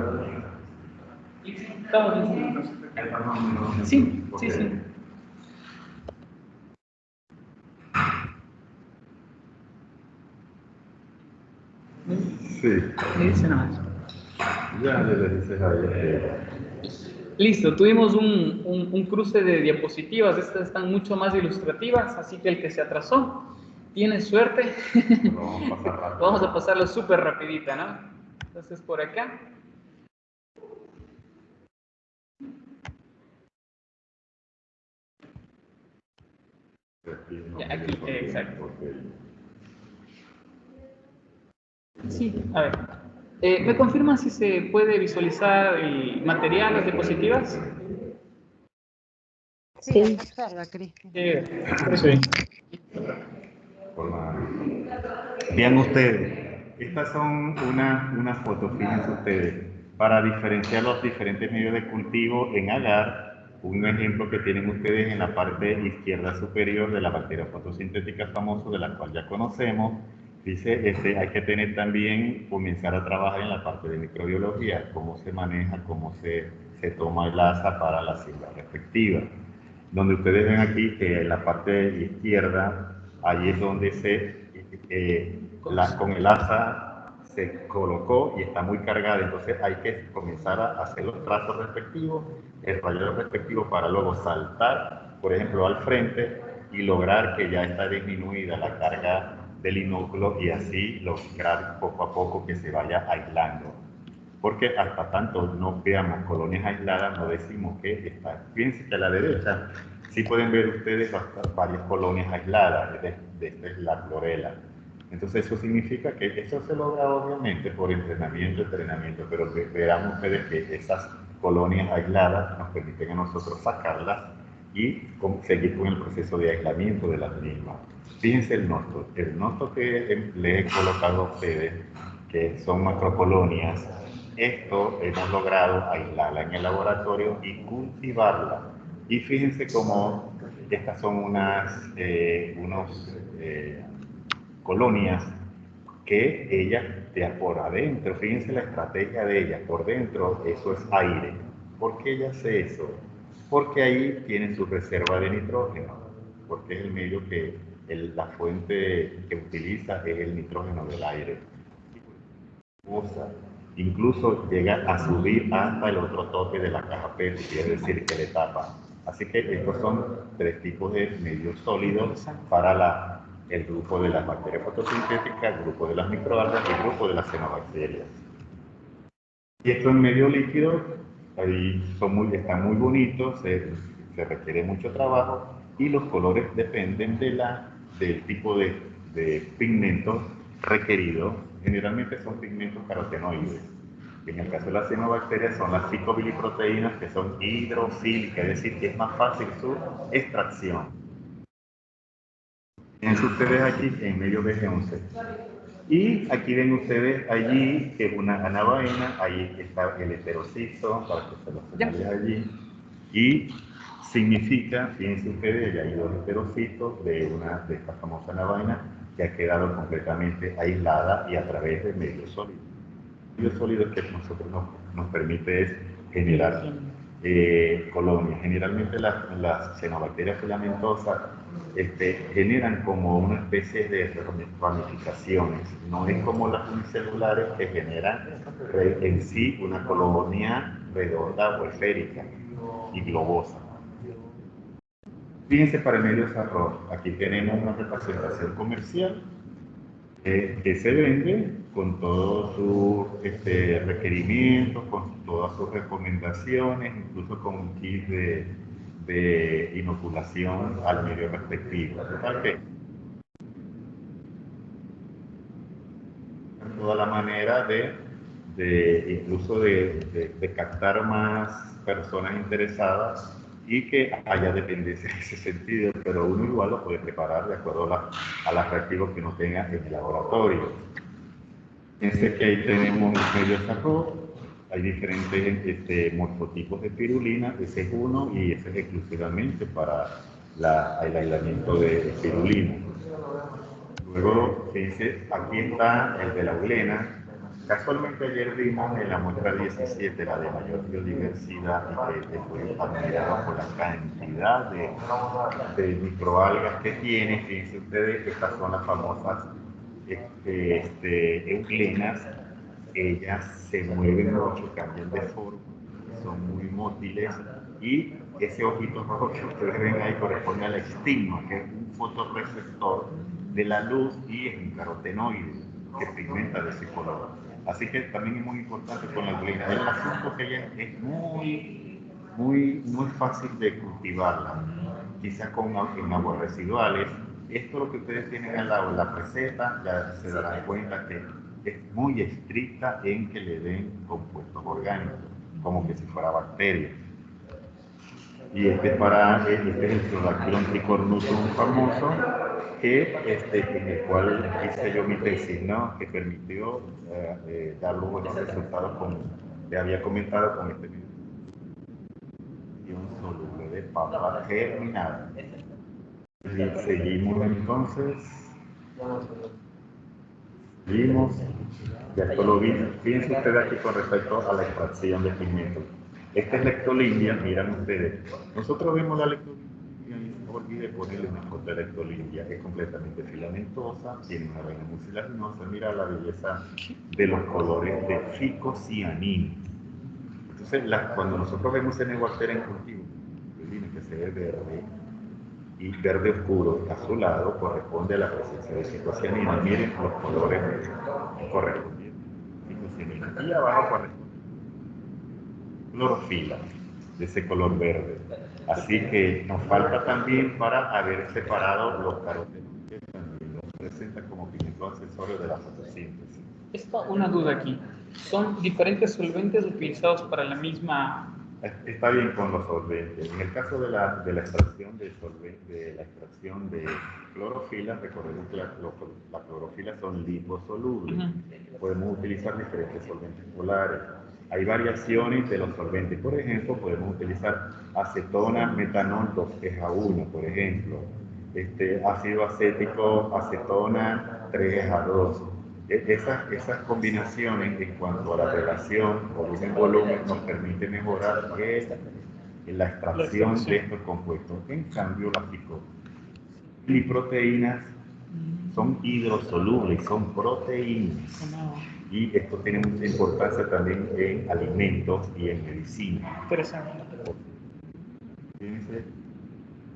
Y sí, estamos listos. Sí, sí, sí. Sí. Me dice nada más. Ya le dices a ella. Listo, tuvimos un cruce de diapositivas, estas están mucho más ilustrativas, así que el que se atrasó tiene suerte. Vamos a pasarlo súper rapidita, ¿no? Entonces por acá. Ya, aquí, exacto. Sí, a ver. ¿Me confirman si se puede visualizar el material, las diapositivas? Sí, observa, Cristian. Sí. Vean ustedes, estas son unas fotos, fíjense ustedes, para diferenciar los diferentes medios de cultivo en agar. Un ejemplo que tienen ustedes en la parte izquierda superior de la bacteria fotosintética famosa, de la cual ya conocemos. Dice, hay que tener también, comenzar a trabajar en la parte de microbiología, cómo se maneja, cómo se toma el asa para la siembra respectiva. Donde ustedes ven aquí que en la parte izquierda, ahí es donde con el asa se colocó y está muy cargada, entonces hay que comenzar a hacer los trazos respectivos, el rayado respectivo para luego saltar, por ejemplo, al frente y lograr que ya está disminuida la carga del inóculo y así lograr poco a poco que se vaya aislando. Porque hasta tanto no veamos colonias aisladas, no decimos que está. Fíjense que a la derecha sí pueden ver ustedes varias colonias aisladas, esta es la clorela. Entonces eso significa que eso se logra obviamente por entrenamiento, pero verán ustedes que esas colonias aisladas nos permiten a nosotros sacarlas y seguir con el proceso de aislamiento de las mismas. Fíjense el nosto que les he colocado a ustedes, que son macrocolonias. Esto hemos logrado aislarla en el laboratorio y cultivarla. Y fíjense cómo estas son unas colonias que ellas por adentro, fíjense la estrategia de ellas, por dentro eso es aire. ¿Por qué ella hace eso? Porque ahí tienen su reserva de nitrógeno, porque es el medio que la fuente que utiliza es el nitrógeno del aire. Incluso llega a subir hasta el otro tope de la caja PET, quiere decir que le tapa. Así que estos son tres tipos de medios sólidos para el grupo de las bacterias fotosintéticas, el grupo de las microalgas y el grupo de las cianobacterias. Y esto en medio líquido, ahí están muy bonitos, se requiere mucho trabajo y los colores dependen del tipo de pigmento requerido. Generalmente son pigmentos carotenoides. En el caso de las cianobacterias son las psicobiliproteínas que son hidrofílicas, es decir, que es más fácil su extracción. Fíjense ustedes aquí en medio de G11. Y aquí ven ustedes allí que es una anabaena, ahí está el heterocisto, para que se lo señale allí. Y significa, fíjense ustedes, ya hay dos heterocitos de esta famosa anabaena que ha quedado completamente aislada y a través de medios sólidos. Medios sólidos que nosotros nos permite es generar colonias. Generalmente las cianobacterias filamentosas generan como una especie de ramificaciones. No es como las unicelulares que generan en sí una colonia redonda o esférica y globosa. Fíjense para el medio arroz, aquí tenemos una representación comercial que se vende con todos sus requerimientos, con todas sus recomendaciones, incluso con un kit de inoculación al medio respectivo. Total que toda la manera de incluso de captar más personas interesadas y que haya dependencia en ese sentido, pero uno igual lo puede preparar de acuerdo al atractivo que uno tenga en el laboratorio. Fíjense que ahí tenemos medio arroz, hay diferentes morfotipos de espirulina, ese es uno y ese es exclusivamente para el aislamiento de espirulina. Luego, fíjense, aquí está el de la eulena. Casualmente ayer vimos en la muestra 17, la de mayor biodiversidad, y que fue admirado por la cantidad de microalgas que tiene. Fíjense ustedes, estas son las famosas eulenas. Ellas se mueven mucho, cambian de forma, son muy mótiles y ese ojito rojo que ustedes ven ahí corresponde al estigma, que es un fotorreceptor de la luz y es un carotenoide que pigmenta de ese color. Así que también es muy importante con la eulena. El asunto que ella es muy fácil de cultivarla, quizás en aguas residuales. Esto lo que ustedes tienen al lado, la receta, ya se darán cuenta que es muy estricta en que le den compuestos orgánicos, como que si fuera bacterias. Y este es el Chloractylon tricornutum famoso, en el cual hice yo mi tesis, ¿no? Que permitió dar buenos resultados, como le había comentado, con este un soluble de papa germinada. Y seguimos entonces. Vimos, ya esto lo vi. Fíjense ustedes aquí con respecto a la extracción de pigmentos. Esta es lectolindia, miran ustedes. Nosotros vemos la lectolindia y no olvide ponerle una foto de lectolindia. Es completamente filamentosa, tiene una vaina mucilaginosa. Mira la belleza de los colores de ficocianina. Entonces, cuando nosotros vemos en el bacteria en cultivo, que se ve verde, y verde oscuro azulado corresponde a la presencia de ficocianina. Miren los colores correspondientes a ficocianina. Y abajo corresponde clorofila, de ese color verde. Así que nos falta también para haber separado los carotenoides, que también los presenta como pigmento accesorio de la fotosíntesis. Una duda aquí. ¿Son diferentes solventes utilizados para la misma? Está bien con los solventes. En el caso de la extracción de clorofila, recordemos que la clorofila son liposolubles. Podemos utilizar diferentes solventes polares. Hay variaciones de los solventes. Por ejemplo, podemos utilizar acetona, metanol 2-EJ1, por ejemplo. Ácido acético, acetona 3-EJ2. Esas combinaciones en cuanto a la relación volumen-volumen nos permite mejorar la extracción de estos compuestos. En cambio, las liproteínas son hidrosolubles, son proteínas. Y esto tiene mucha importancia también en alimentos y en medicina. Interesante. Fíjense,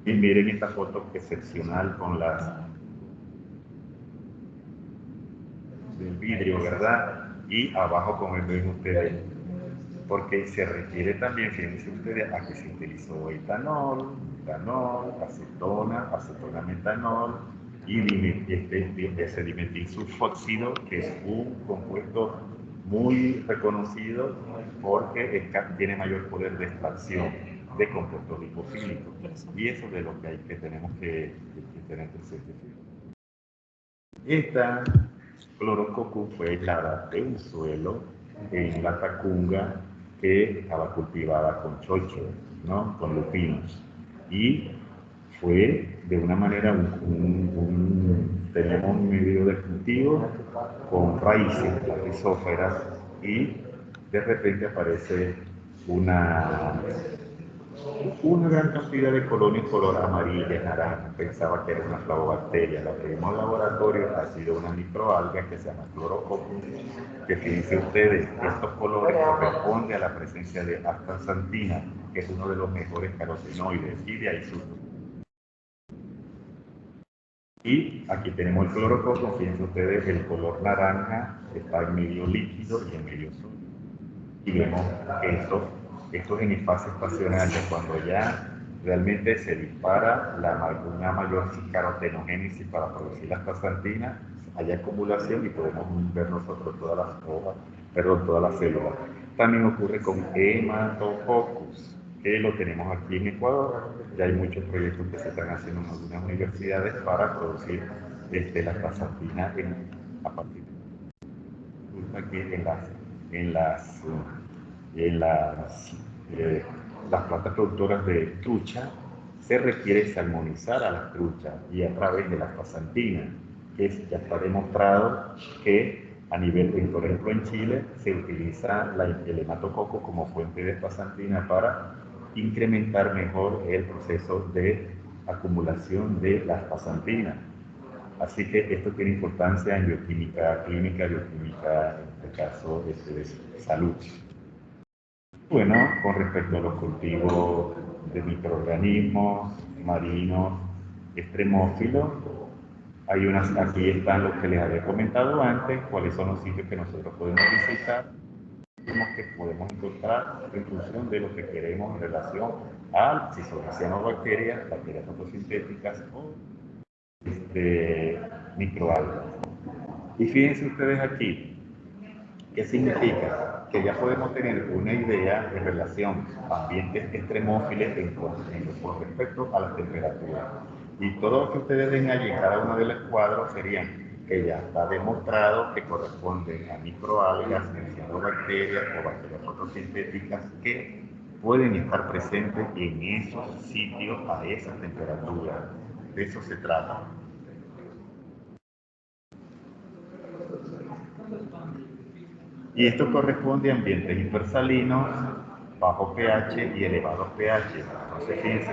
y miren esta foto excepcional con las del vidrio, ¿verdad? Y abajo, como ven ustedes, porque se refiere también, fíjense ustedes, a que se utilizó etanol, acetona, metanol y sedimetilsulfóxido, que es un compuesto muy reconocido porque tiene mayor poder de extracción de compuestos lipofílicos. Y eso es de lo que tenemos que tener presente. Esta Chlorococcus fue aislada de un suelo en la Tacunga que estaba cultivada con chocho, ¿no? Con lupinos. Y fue de una manera, tenemos un medio de cultivo con raíces, las rizóferas, y de repente aparece una gran cantidad de colonias color amarilla, naranja. Pensaba que era una flavobacteria. La que vimos en laboratorio ha sido una microalga que se llama Chlorococcus, que fíjense ustedes, estos colores corresponden a la presencia de astaxantina, que es uno de los mejores carotenoides, y de ahí surge. Y aquí tenemos el clorococo, fíjense ustedes, el color naranja está en medio líquido y en medio sólido. Y vemos que esto es en fase estacionaria, cuando ya realmente se dispara una mayor carotenogénesis para producir la astaxantina, hay acumulación y podemos ver nosotros todas las hojas, perdón, todas las células. También ocurre con Hematococcus, que lo tenemos aquí en Ecuador. Ya hay muchos proyectos que se están haciendo en algunas universidades para producir la astaxantina a partir de aquí en las plantas productoras de trucha se requiere salmonizar a las truchas y a través de la astaxantina, que ya está demostrado que a nivel, por ejemplo en Chile, se utiliza el hematococo como fuente de astaxantina para incrementar mejor el proceso de acumulación de la astaxantina. Así que esto tiene importancia en bioquímica clínica, bioquímica, en este caso, de salud. Bueno, con respecto a los cultivos de microorganismos marinos extremófilos, aquí están los que les había comentado antes, cuáles son los sitios que nosotros podemos visitar, que podemos encontrar en función de lo que queremos en relación a si son cianobacterias, bacterias fotosintéticas o microalgas. Y fíjense ustedes aquí, ¿qué significa? Que ya podemos tener una idea en relación a ambientes extremófiles con respecto a la temperatura. Y todo lo que ustedes ven allí en cada uno de los cuadros serían que ya está demostrado que corresponden a microalgas, cianobacterias o bacterias fotosintéticas que pueden estar presentes en esos sitios a esa temperatura. De eso se trata. Y esto corresponde a ambientes hipersalinos, bajo pH y elevados pH. Entonces, fíjense,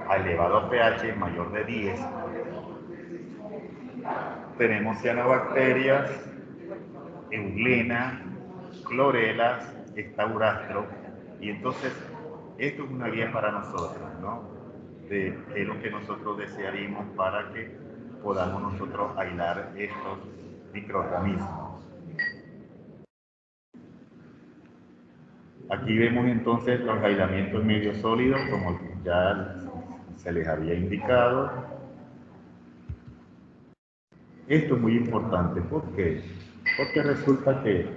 a elevado pH mayor de 10, tenemos cianobacterias, euglenas, clorelas, estaurastro. Y entonces, esto es una guía para nosotros, ¿no? De qué es lo que nosotros desearíamos para que podamos nosotros aislar estos microorganismos. Aquí vemos entonces los aislamientos medios sólidos, como ya se les había indicado. Esto es muy importante, ¿por qué? Porque resulta que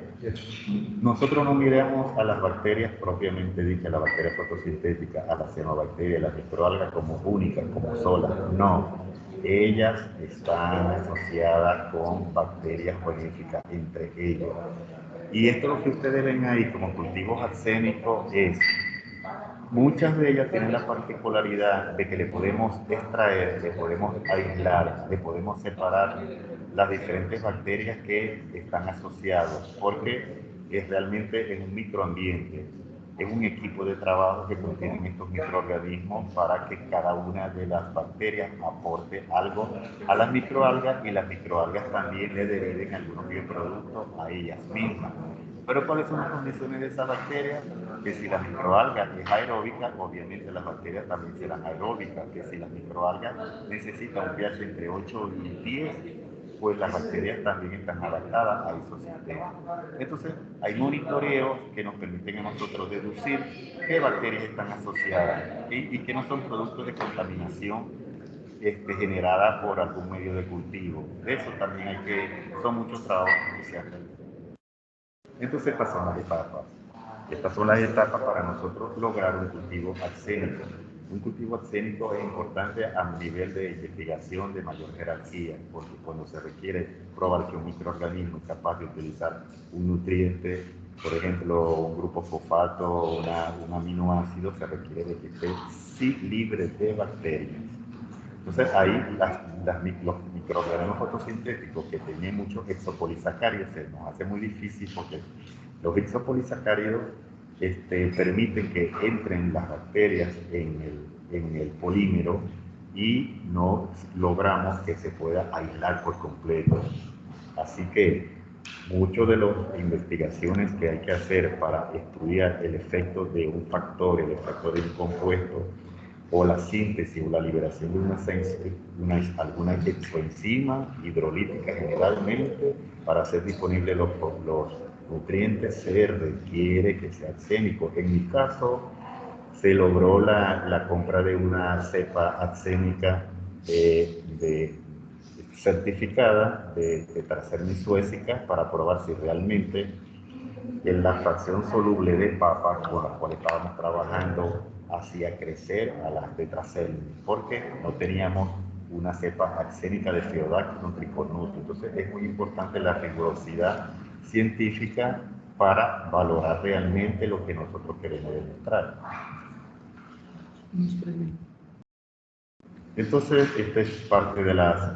nosotros no miramos a las bacterias propiamente dichas, a la bacteria fotosintética, a la cianobacteria, a las microalgas como únicas, como solas. No, ellas están asociadas con bacterias benéficas entre ellas. Y esto lo que ustedes ven ahí como cultivos arsénicos es, muchas de ellas tienen la particularidad de que le podemos extraer, le podemos aislar, le podemos separar las diferentes bacterias que están asociadas, porque realmente es un microambiente, es un equipo de trabajo que contienen estos microorganismos para que cada una de las bacterias aporte algo a las microalgas y las microalgas también le deriven algunos bioproductos a ellas mismas. Pero ¿cuáles son las condiciones de esa bacteria? Que si la microalga es aeróbica, obviamente las bacterias también serán aeróbicas. Que si la microalga necesita un pH entre 8 y 10, pues las bacterias también están adaptadas a esos sistemas. Entonces, hay monitoreos que nos permiten a nosotros deducir qué bacterias están asociadas y que no son productos de contaminación generada por algún medio de cultivo. De eso también son muchos trabajos que se hacen. Entonces estas son las etapas. Estas son las etapas para nosotros lograr un cultivo arsénico. Un cultivo arsénico es importante a nivel de investigación de mayor jerarquía, porque cuando se requiere probar que un microorganismo es capaz de utilizar un nutriente, por ejemplo, un grupo fosfato o un aminoácido, se requiere de que esté sí libre de bacterias. Entonces ahí los microorganismos fotosintéticos que tienen muchos exopolisacáridos se nos hace muy difícil porque los exopolisacáridos permiten que entren las bacterias en el polímero y no logramos que se pueda aislar por completo. Así que muchas de las investigaciones que hay que hacer para estudiar el efecto de un factor, el efecto de un compuesto, o la síntesis o la liberación de alguna exoenzima hidrolítica generalmente, para hacer disponibles los nutrientes se requiere que sea arsénico. En mi caso, se logró la compra de una cepa arsénica certificada de Tetracernis suecica para probar si realmente en la fracción soluble de papa con la cual estábamos trabajando hacía crecer a las Tetracernis, porque no teníamos una cepa arsénica de Pseudactylon tricornuto. Entonces es muy importante la rigurosidad científica para valorar realmente lo que nosotros queremos demostrar. Entonces, esta es parte de las,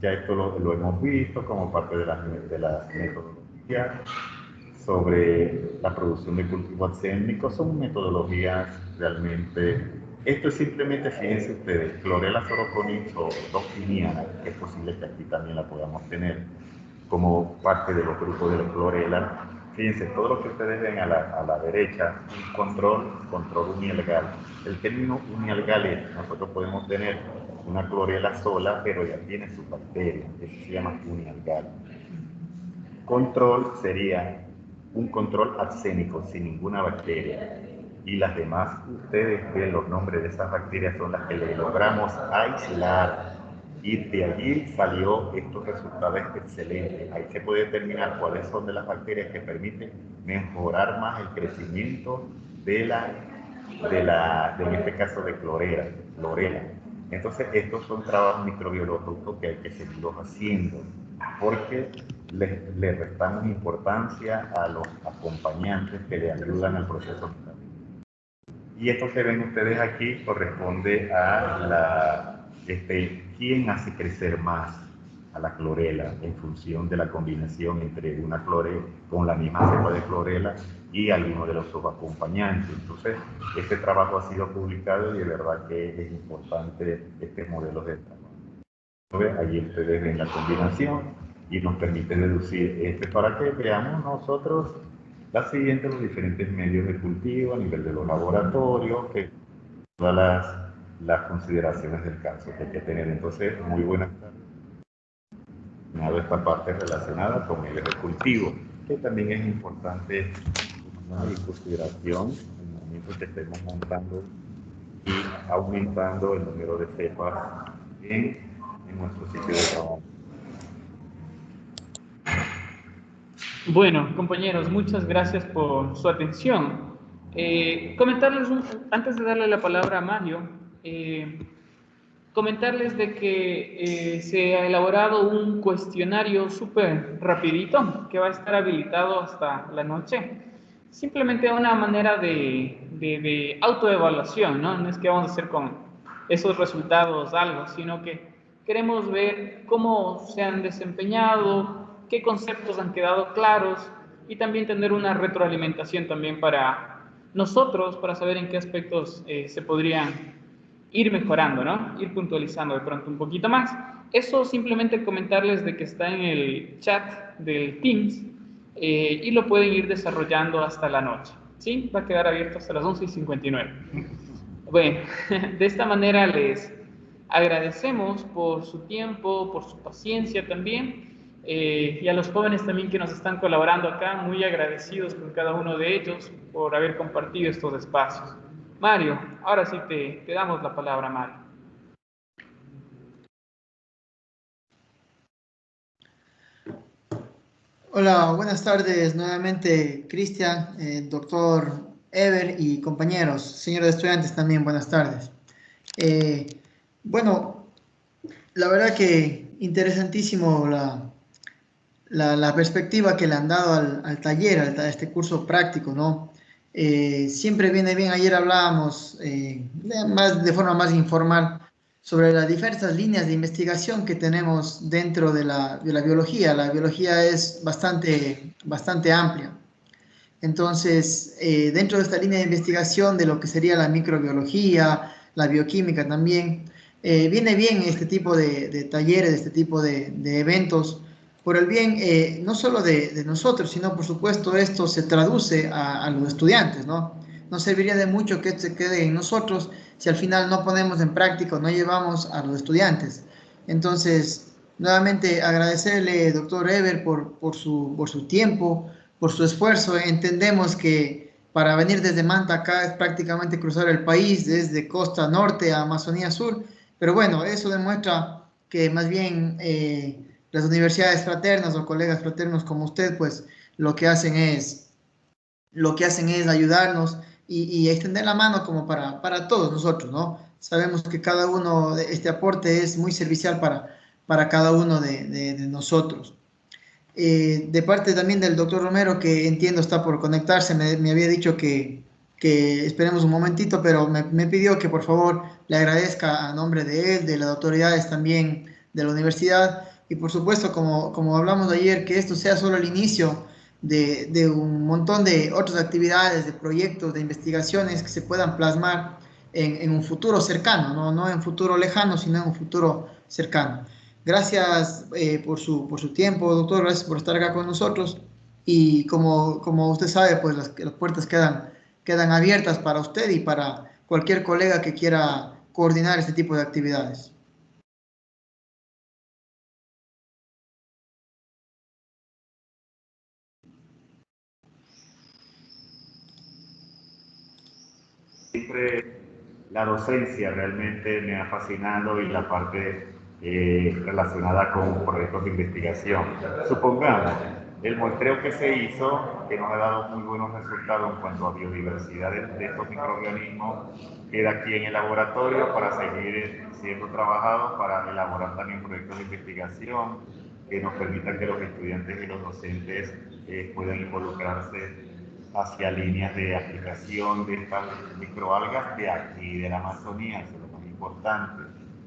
ya esto lo hemos visto como parte de las metodologías sobre la producción de cultivo arsénico. Son metodologías realmente, esto es simplemente, fíjense ustedes, Chlorella soroconix o doctiniana, que es posible que aquí también la podamos tener como parte de los grupos de la Chlorella. Fíjense, todo lo que ustedes ven a la derecha, un control unialgal. El término unialgal es, nosotros podemos tener una Chlorella sola, pero ya tiene su bacteria, eso se llama unialgal. Control sería un control arsénico sin ninguna bacteria. Y las demás, ustedes ven los nombres de esas bacterias, son las que le logramos aislar. Y de allí salió estos resultados excelentes. Ahí se puede determinar cuáles son de las bacterias que permiten mejorar más el crecimiento en este caso de clorela. Entonces, estos son trabajos microbiológicos que hay que seguirlos haciendo, porque le restamos importancia a los acompañantes que le ayudan al proceso. Y esto que ven ustedes aquí corresponde a quién hace crecer más a la clorela en función de la combinación entre una clorela con la misma cepa de clorela y alguno de los subacompañantes. Entonces, este trabajo ha sido publicado y de verdad que es importante este modelo de trabajo. Allí ustedes ven la combinación y nos permite deducir para que veamos nosotros los diferentes medios de cultivo a nivel de los laboratorios, que todas las consideraciones del caso que hay que tener. Entonces, muy buenas tardes. Esta parte relacionada con el cultivo, que también es importante tomar en consideración en el momento que estemos montando y aumentando el número de cepas en nuestro sitio de trabajo. Bueno, compañeros, muchas gracias por su atención. Comentarles, antes de darle la palabra a Mario, comentarles de que se ha elaborado un cuestionario súper rapidito que va a estar habilitado hasta la noche. Simplemente una manera de autoevaluación, ¿no? No es que vamos a hacer con esos resultados algo, sino que queremos ver cómo se han desempeñado, qué conceptos han quedado claros y también tener una retroalimentación también para nosotros, para saber en qué aspectos se podrían ir mejorando, ¿no? Ir puntualizando de pronto un poquito más. Eso simplemente comentarles de que está en el chat del Teams y lo pueden ir desarrollando hasta la noche, ¿sí? Va a quedar abierto hasta las 11:59. Bueno, de esta manera les agradecemos por su tiempo, por su paciencia también, y a los jóvenes también que nos están colaborando acá, muy agradecidos con cada uno de ellos por haber compartido estos espacios. Mario, ahora sí te damos la palabra, Mario. Hola, buenas tardes nuevamente, Cristian, doctor Ever y compañeros, señores estudiantes también, buenas tardes. Bueno, la verdad que interesantísimo la perspectiva que le han dado al taller, a este curso práctico, ¿no? Siempre viene bien, ayer hablábamos de forma más informal sobre las diversas líneas de investigación que tenemos dentro de la biología. La biología es bastante amplia. Entonces, dentro de esta línea de investigación de lo que sería la microbiología, la bioquímica también, viene bien este tipo de talleres, este tipo de eventos, por el bien no solo de nosotros, sino por supuesto esto se traduce a los estudiantes, ¿no? No serviría de mucho que se quede en nosotros si al final no ponemos en práctica o no llevamos a los estudiantes. Entonces, nuevamente agradecerle, doctor Ever, por su tiempo, por su esfuerzo. Entendemos que para venir desde Manta acá es prácticamente cruzar el país desde costa norte a Amazonía sur, pero bueno, eso demuestra que más bien las universidades fraternas o colegas fraternos como usted, pues lo que hacen es ayudarnos y extender la mano como para todos nosotros, ¿no? Sabemos que cada uno, de este aporte es muy servicial para cada uno de nosotros. De parte también del doctor Romero, que entiendo está por conectarse, me había dicho que esperemos un momentito, pero me pidió que por favor le agradezca a nombre de él, de las autoridades también de la universidad y por supuesto, como hablamos ayer, que esto sea solo el inicio de un montón de otras actividades, de proyectos, de investigaciones que se puedan plasmar en un futuro cercano, no en futuro lejano, sino en un futuro cercano. Gracias por su tiempo, doctor, gracias por estar acá con nosotros. Y como usted sabe, pues las puertas quedan abiertas para usted y para cualquier colega que quiera coordinar este tipo de actividades. Siempre la docencia realmente me ha fascinado y la parte relacionada con proyectos de investigación. Supongamos, el muestreo que se hizo, que nos ha dado muy buenos resultados en cuanto a biodiversidad de estos microorganismos, queda aquí en el laboratorio para seguir siendo trabajado, para elaborar también proyectos de investigación que nos permitan que los estudiantes y los docentes puedan involucrarse hacia líneas de aplicación de estas microalgas de aquí, de la Amazonía, eso es lo más importante.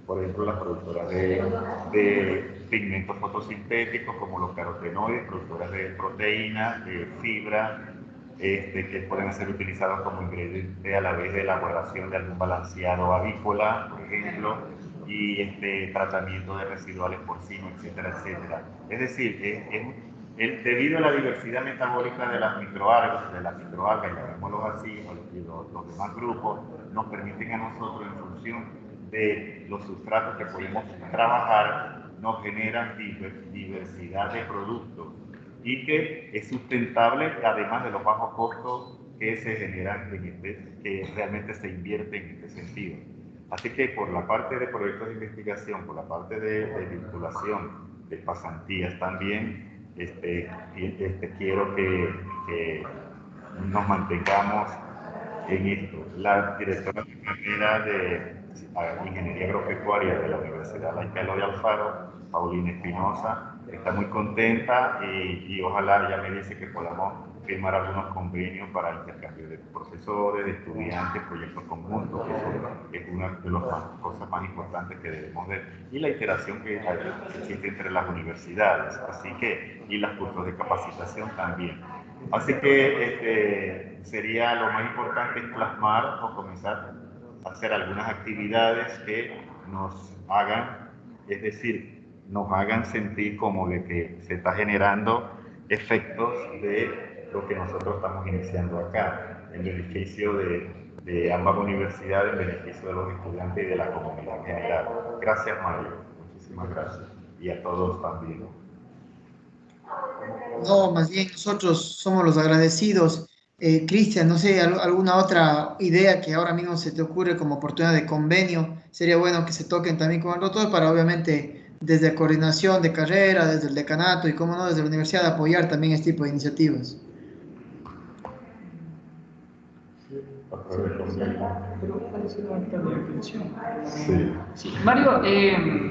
Por ejemplo, las productoras de pigmentos fotosintéticos como los carotenoides, productoras de proteínas, de fibra, que pueden ser utilizados como ingrediente a la vez de elaboración de algún balanceado avícola, por ejemplo, y tratamiento de residuales porcinos, etcétera, etcétera. Es decir, debido a la diversidad metabólica de las microalgas, llamémoslo así, los demás grupos, nos permiten a nosotros, en función de los sustratos que podemos trabajar, nos generan diversidad de productos y que es sustentable, además de los bajos costos que se generan, que realmente se invierten en este sentido. Así que por la parte de proyectos de investigación, por la parte de vinculación, de pasantías también, quiero que nos mantengamos en esto. La directora de carrera de Ingeniería Agropecuaria de la Universidad Laica Eloy Alfaro, Paulina Espinosa, está muy contenta y ojalá ella me dice que podamos firmar algunos convenios para intercambio de profesores, de estudiantes, proyectos conjuntos, que es una de las cosas más importantes que debemos ver, y la interacción que existe entre las universidades, así que, y los cursos de capacitación también. Así que sería lo más importante es plasmar o comenzar a hacer algunas actividades que nos hagan, es decir, nos hagan sentir como de que se está generando efectos de lo que nosotros estamos iniciando acá, en beneficio de ambas universidades, en beneficio de los estudiantes y de la comunidad en general. Gracias, Mario. Muchísimas gracias. Y a todos también. No, más bien nosotros somos los agradecidos. Cristian, no sé, alguna otra idea que ahora mismo se te ocurre como oportunidad de convenio, sería bueno que se toquen también con el doctor para obviamente desde coordinación de carrera, desde el decanato y cómo no, desde la universidad apoyar también este tipo de iniciativas. Sí. Sí, Mario,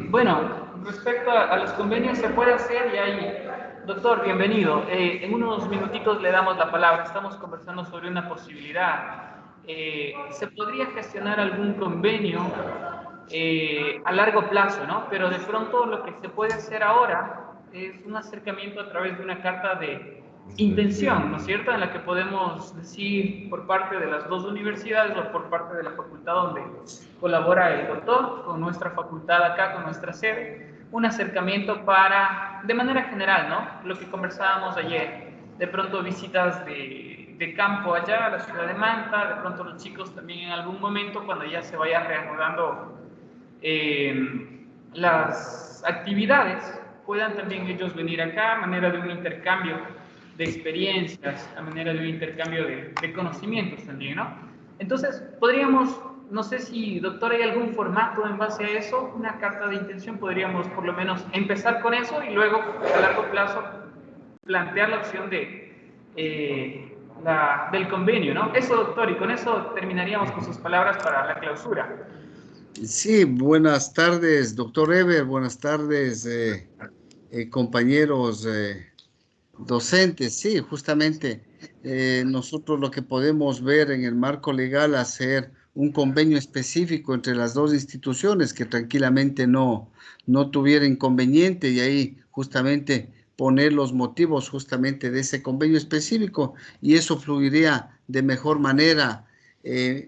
bueno, respecto a los convenios se puede hacer y hay, doctor, bienvenido. En unos minutitos le damos la palabra. Estamos conversando sobre una posibilidad. Se podría gestionar algún convenio a largo plazo, ¿no? Pero de pronto lo que se puede hacer ahora es un acercamiento a través de una carta de intención, ¿no es cierto? En la que podemos decir por parte de las dos universidades o por parte de la facultad donde colabora el doctor, con nuestra facultad acá, con nuestra sede, un acercamiento para, de manera general, ¿no? Lo que conversábamos ayer, de pronto visitas de campo allá a la ciudad de Manta, de pronto los chicos también en algún momento, cuando ya se vaya reanudando las actividades, puedan también ellos venir acá a manera de un intercambio de experiencias, a manera de un intercambio de conocimientos también, ¿no? Entonces, podríamos, no sé si, doctor, hay algún formato en base a eso, una carta de intención, podríamos por lo menos empezar con eso y luego a largo plazo plantear la opción del convenio, ¿no? Eso, doctor, y con eso terminaríamos con sus palabras para la clausura. Sí, buenas tardes, doctor Eber, buenas tardes, compañeros docentes. Sí, justamente nosotros lo que podemos ver en el marco legal, hacer un convenio específico entre las dos instituciones que tranquilamente no tuviera inconveniente, y ahí justamente poner los motivos justamente de ese convenio específico, y eso fluiría de mejor manera,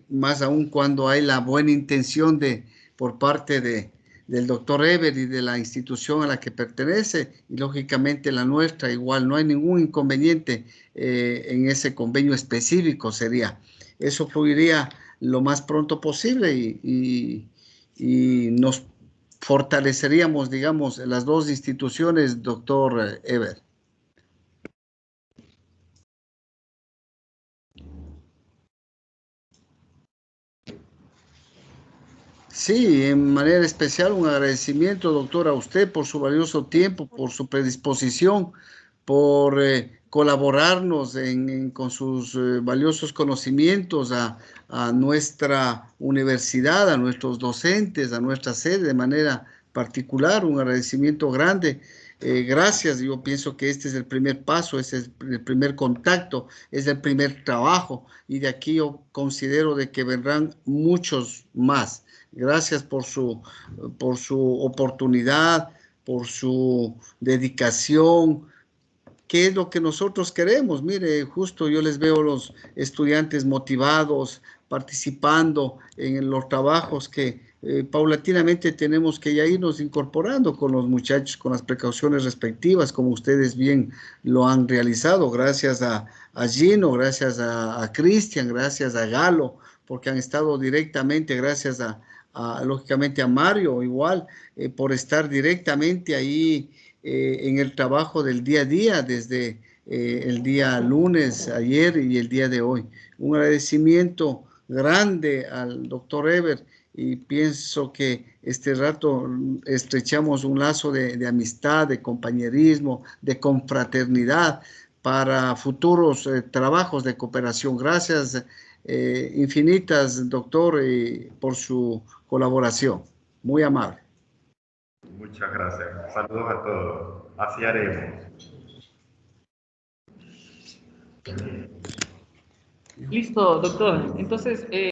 más aún cuando hay la buena intención por parte del doctor Eber y de la institución a la que pertenece, y lógicamente la nuestra igual. No hay ningún inconveniente en ese convenio específico. Eso fluiría lo más pronto posible, y nos fortaleceríamos, digamos, las dos instituciones, doctor Eber. Sí, en manera especial un agradecimiento, doctor, a usted por su valioso tiempo, por su predisposición, por colaborarnos con sus valiosos conocimientos a nuestra universidad, a nuestros docentes, a nuestra sede de manera particular. Un agradecimiento grande. Gracias. Yo pienso que este es el primer paso, es el primer contacto, es el primer trabajo, y de aquí yo considero de que vendrán muchos más. Gracias por su oportunidad, por su dedicación. ¿Qué es lo que nosotros queremos? Mire, justo yo les veo los estudiantes motivados, participando en los trabajos que paulatinamente tenemos que ya irnos incorporando con los muchachos, con las precauciones respectivas, como ustedes bien lo han realizado. Gracias a Gino, gracias a Cristian, gracias a Galo, porque han estado directamente, gracias lógicamente a Mario igual, por estar directamente ahí en el trabajo del día a día, desde el día lunes, ayer y el día de hoy. Un agradecimiento grande al doctor Eber, y pienso que este rato estrechamos un lazo de amistad, de compañerismo, de confraternidad para futuros trabajos de cooperación. Gracias infinitas, doctor, por su colaboración. Muy amable. Muchas gracias. Saludos a todos. Así haremos. Listo, doctor. Entonces,